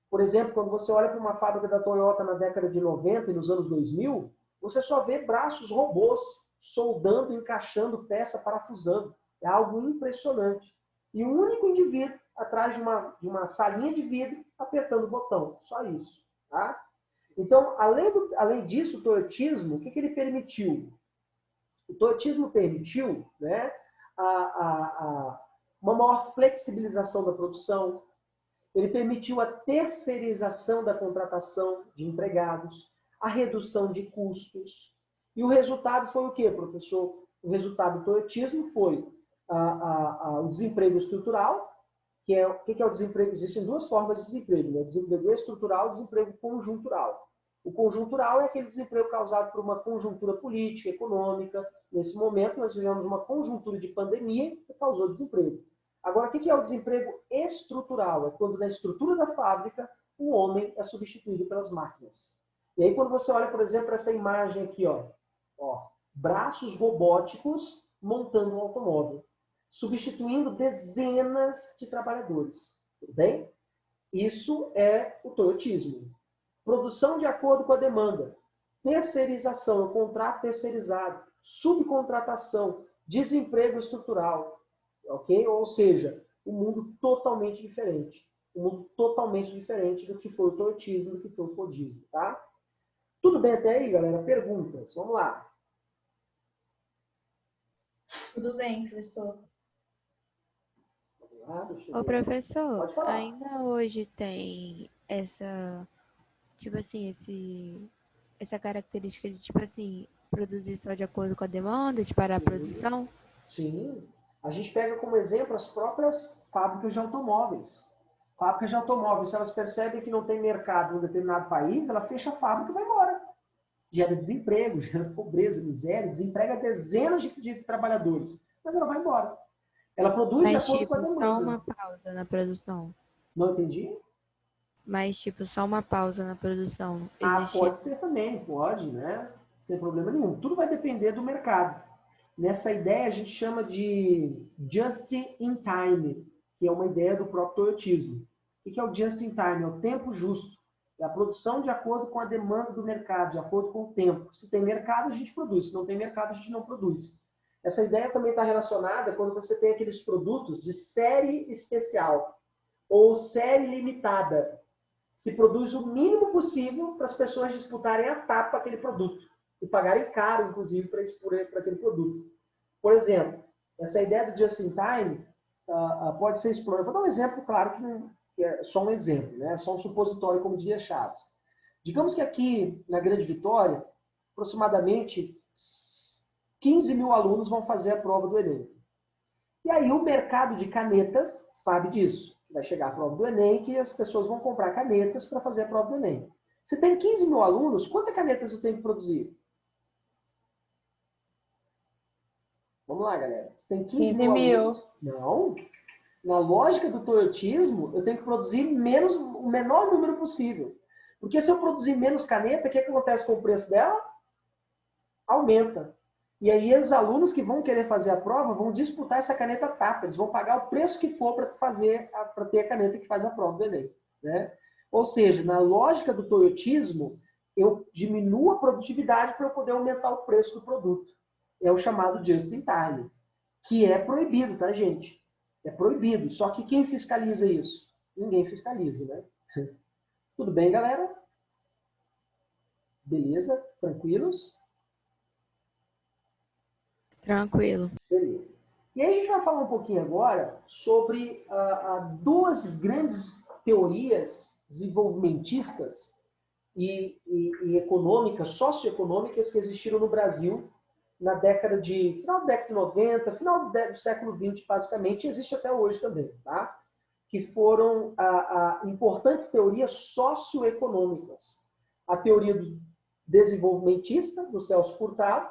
Por exemplo, quando você olha para uma fábrica da Toyota na década de 90 e nos anos 2000, você só vê braços robôs soldando, encaixando peça, parafusando. É algo impressionante. E um único indivíduo atrás de uma salinha de vidro apertando o botão. Só isso. Tá? Então, além disso, o toyotismo, o que ele permitiu? O toyotismo permitiu, né, uma maior flexibilização da produção, ele permitiu a terceirização da contratação de empregados, a redução de custos. E o resultado foi o quê, professor? O resultado do toyotismo foi o desemprego estrutural, o que é o desemprego? Existem 2 formas de desemprego, né? Desemprego estrutural e desemprego conjuntural. O conjuntural é aquele desemprego causado por uma conjuntura política, econômica. Nesse momento, nós vivemos uma conjuntura de pandemia que causou desemprego. Agora, o que é o desemprego estrutural? É quando na estrutura da fábrica o homem é substituído pelas máquinas. E aí, quando você olha, por exemplo, essa imagem aqui, ó, braços robóticos montando um automóvel, substituindo dezenas de trabalhadores. Tudo bem? Isso é o toyotismo. Produção de acordo com a demanda. Terceirização, o contrato terceirizado. Subcontratação. Desemprego estrutural. Ok? Ou seja, um mundo totalmente diferente. Um mundo totalmente diferente do que foi o toyotismo, do que foi o fordismo. Tá? Tudo bem até aí, galera? Perguntas? Vamos lá. Tudo bem, professor. Ô, professor, ainda hoje tem essa, tipo assim, essa característica de, tipo assim, produzir só de acordo com a demanda, de parar a produção? Sim. A gente pega como exemplo as próprias fábricas de automóveis. Fábricas de automóveis, se elas percebem que não tem mercado em um determinado país, ela fecha a fábrica e vai embora. Gera desemprego, gera pobreza, miséria, desemprega dezenas de trabalhadores. Mas ela vai embora. Ela produz de acordo com a demanda. Só uma pausa na produção. Não entendi? Mas, tipo, só uma pausa na produção. Pode ser também, pode, né? Sem problema nenhum. Tudo vai depender do mercado. Nessa ideia a gente chama de just in time, que é uma ideia do próprio toyotismo. O que é o just in time? É o tempo justo. É a produção de acordo com a demanda do mercado, de acordo com o tempo. Se tem mercado, a gente produz. Se não tem mercado, a gente não produz. Essa ideia também está relacionada quando você tem aqueles produtos de série especial ou série limitada. Se produz o mínimo possível para as pessoas disputarem a tapa aquele produto e pagarem caro, inclusive, para aquele produto. Por exemplo, essa ideia do just in time pode ser explorada. Vou dar um exemplo, claro que é só um exemplo, né? Só um supositório, como diria Chaves. Digamos que aqui na Grande Vitória, aproximadamente 15 mil alunos vão fazer a prova do Enem. E aí o mercado de canetas sabe disso. Vai chegar a prova do Enem que as pessoas vão comprar canetas para fazer a prova do Enem. Se tem 15 mil alunos, quantas canetas eu tenho que produzir? Vamos lá, galera. Se tem 15 mil alunos... Não. Na lógica do toyotismo, eu tenho que produzir o menor número possível. Porque se eu produzir menos caneta, o que acontece com o preço dela? Aumenta. E aí os alunos que vão querer fazer a prova vão disputar essa caneta tapa. Eles vão pagar o preço que for para ter a caneta que faz a prova do Enem. Né? Ou seja, na lógica do toyotismo, eu diminuo a produtividade para eu poder aumentar o preço do produto. É o chamado just in time, que é proibido, tá, gente? É proibido. Só que quem fiscaliza isso? Ninguém fiscaliza, né? Tudo bem, galera? Beleza? Tranquilos? Tranquilo. Beleza. E aí a gente vai falar um pouquinho agora sobre duas grandes teorias desenvolvimentistas e econômicas, socioeconômicas que existiram no Brasil na final da década de 90, final do século XX, basicamente, e existe até hoje também, tá? Que foram importantes teorias socioeconômicas. A teoria desenvolvimentista, do Celso Furtado,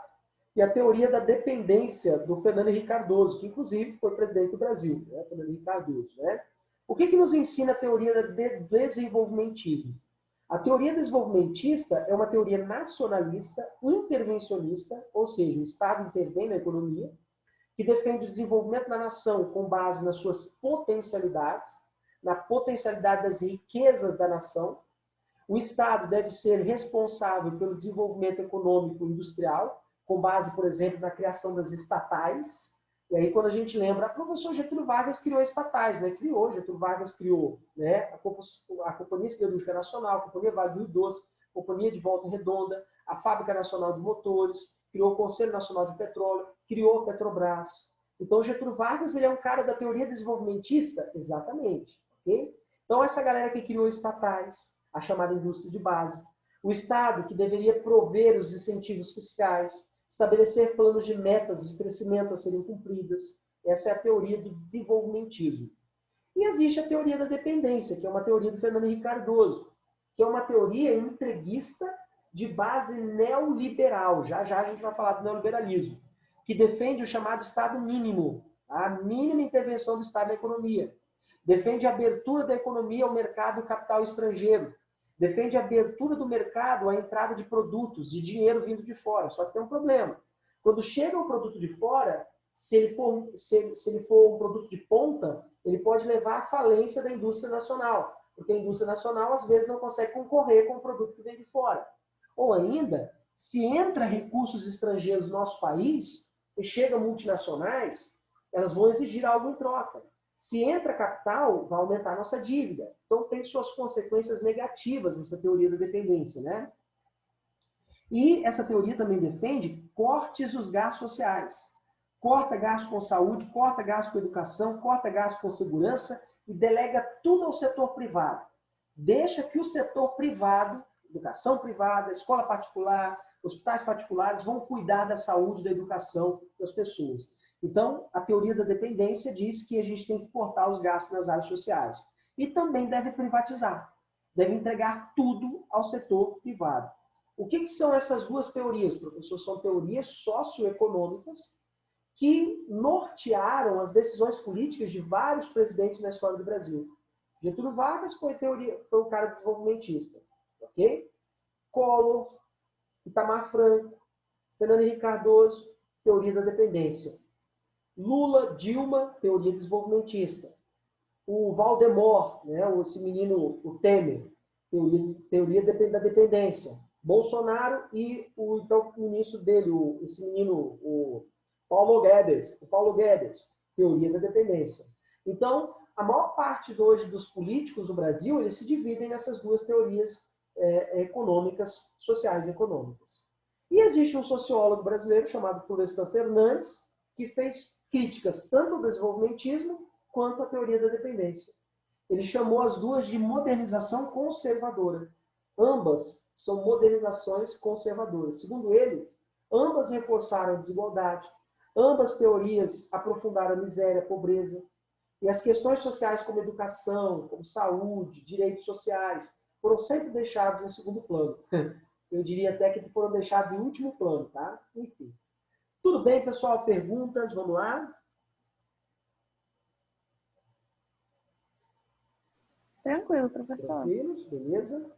e a teoria da dependência, do Fernando Henrique Cardoso, que inclusive foi presidente do Brasil, né? Fernando Henrique Cardoso. Né? O que nos ensina a teoria do desenvolvimentismo? A teoria desenvolvimentista é uma teoria nacionalista, intervencionista, ou seja, o Estado intervém na economia, que defende o desenvolvimento da nação com base nas suas potencialidades, na potencialidade das riquezas da nação. O Estado deve ser responsável pelo desenvolvimento econômico e industrial, com base, por exemplo, na criação das estatais. E aí, quando a gente lembra, o professor Getúlio Vargas criou estatais, né? Getúlio Vargas criou, né? a Companhia Siderúrgica Nacional, a Companhia Vale do Rio Doce, a Companhia de Volta Redonda, a Fábrica Nacional de Motores, criou o Conselho Nacional de Petróleo, criou a Petrobras. Então, Getúlio Vargas ele é um cara da teoria desenvolvimentista? Exatamente. Okay? Então, essa galera que criou estatais, a chamada indústria de base, o Estado que deveria prover os incentivos fiscais, estabelecer planos de metas de crescimento a serem cumpridas. Essa é a teoria do desenvolvimentismo. E existe a teoria da dependência, que é uma teoria do Fernando Henrique Cardoso, que é uma teoria entreguista de base neoliberal. Já já a gente vai falar do neoliberalismo, que defende o chamado Estado mínimo, a mínima intervenção do Estado na economia. Defende a abertura da economia ao mercado capital estrangeiro. Defende a abertura do mercado à entrada de produtos, de dinheiro vindo de fora. Só que tem um problema. Quando chega um produto de fora, se ele for um produto de ponta, ele pode levar à falência da indústria nacional. Porque a indústria nacional, às vezes, não consegue concorrer com o produto que vem de fora. Ou ainda, se entra recursos estrangeiros no nosso país, e chegam multinacionais, elas vão exigir algo em troca. Se entra capital, vai aumentar a nossa dívida. Então, tem suas consequências negativas essa teoria da dependência, né? E essa teoria também defende cortes dos gastos sociais. Corta gasto com saúde, corta gasto com educação, corta gasto com segurança e delega tudo ao setor privado. Deixa que o setor privado, educação privada, escola particular, hospitais particulares, vão cuidar da saúde e da educação das pessoas. Então, a teoria da dependência diz que a gente tem que cortar os gastos nas áreas sociais. E também deve privatizar. Deve entregar tudo ao setor privado. O que são essas duas teorias, professor? São teorias socioeconômicas que nortearam as decisões políticas de vários presidentes na história do Brasil. Getúlio Vargas foi um cara desenvolvimentista. Ok? Collor, Itamar Franco, Fernando Henrique Cardoso, teoria da dependência. Lula, Dilma, teoria desenvolvimentista. O Valdemar, né, esse menino, o Temer, teoria da dependência. Bolsonaro e o ministro dele, esse menino, o Paulo Guedes, teoria da dependência. Então, a maior parte hoje dos políticos do Brasil, eles se dividem nessas duas teorias econômicas, sociais e econômicas. E existe um sociólogo brasileiro chamado Florestan Fernandes, que fez críticas tanto ao desenvolvimentismo quanto à teoria da dependência. Ele chamou as duas de modernização conservadora. Ambas são modernizações conservadoras. Segundo eles, ambas reforçaram a desigualdade, ambas teorias aprofundaram a miséria, a pobreza, e as questões sociais como educação, como saúde, direitos sociais, foram sempre deixados em segundo plano. Eu diria até que foram deixados em último plano, tá? Enfim. Tudo bem, pessoal? Perguntas? Vamos lá? Tranquilo, professor. Tranquilos, beleza?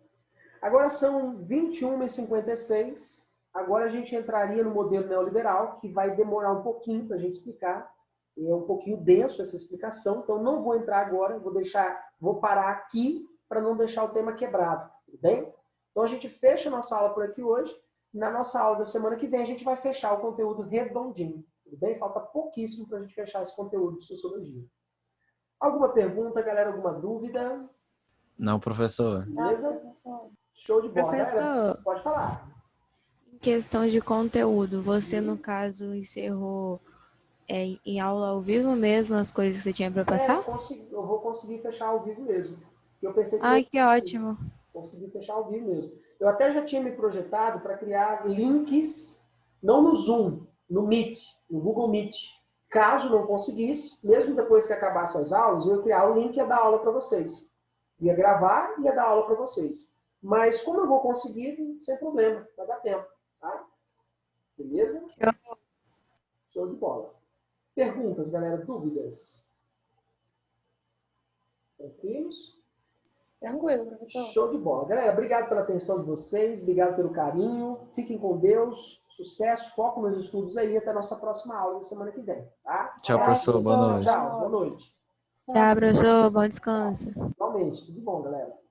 Agora são 21h56. Agora a gente entraria no modelo neoliberal, que vai demorar um pouquinho para a gente explicar. É um pouquinho denso essa explicação, então não vou entrar agora, vou parar aqui para não deixar o tema quebrado, tudo bem? Então a gente fecha a nossa aula por aqui hoje. Na nossa aula da semana que vem a gente vai fechar o conteúdo redondinho, tudo bem? Falta pouquíssimo para a gente fechar esse conteúdo de sociologia. Alguma pergunta, galera? Alguma dúvida? Não, professor. Beleza? Não, professor. Show de bola, Professor. galera. Pode falar. Em questão de conteúdo, você, no caso, encerrou em aula ao vivo mesmo as coisas que você tinha para passar? Eu vou conseguir fechar ao vivo mesmo. Eu pensei que Ai, que ótimo. consegui fechar ao vivo mesmo. Eu até já tinha me projetado para criar links, não no Zoom, no Meet, no Google Meet. Caso não conseguisse, mesmo depois que acabasse as aulas, eu ia criar o link e ia dar aula para vocês. Ia gravar e ia dar aula para vocês. Mas como eu vou conseguir, sem problema, vai dar tempo. Tá? Beleza? Show de bola. Perguntas, galera? Dúvidas? Tranquilos? Tranquilo, professor. Show de bola. Galera, obrigado pela atenção de vocês, obrigado pelo carinho. Fiquem com Deus, sucesso, foco nos estudos aí. Até a nossa próxima aula na semana que vem. Tá? Tchau, professor. Boa noite. Tchau, boa noite. Tchau, professor. Bom descanso. Igualmente, tudo bom, galera.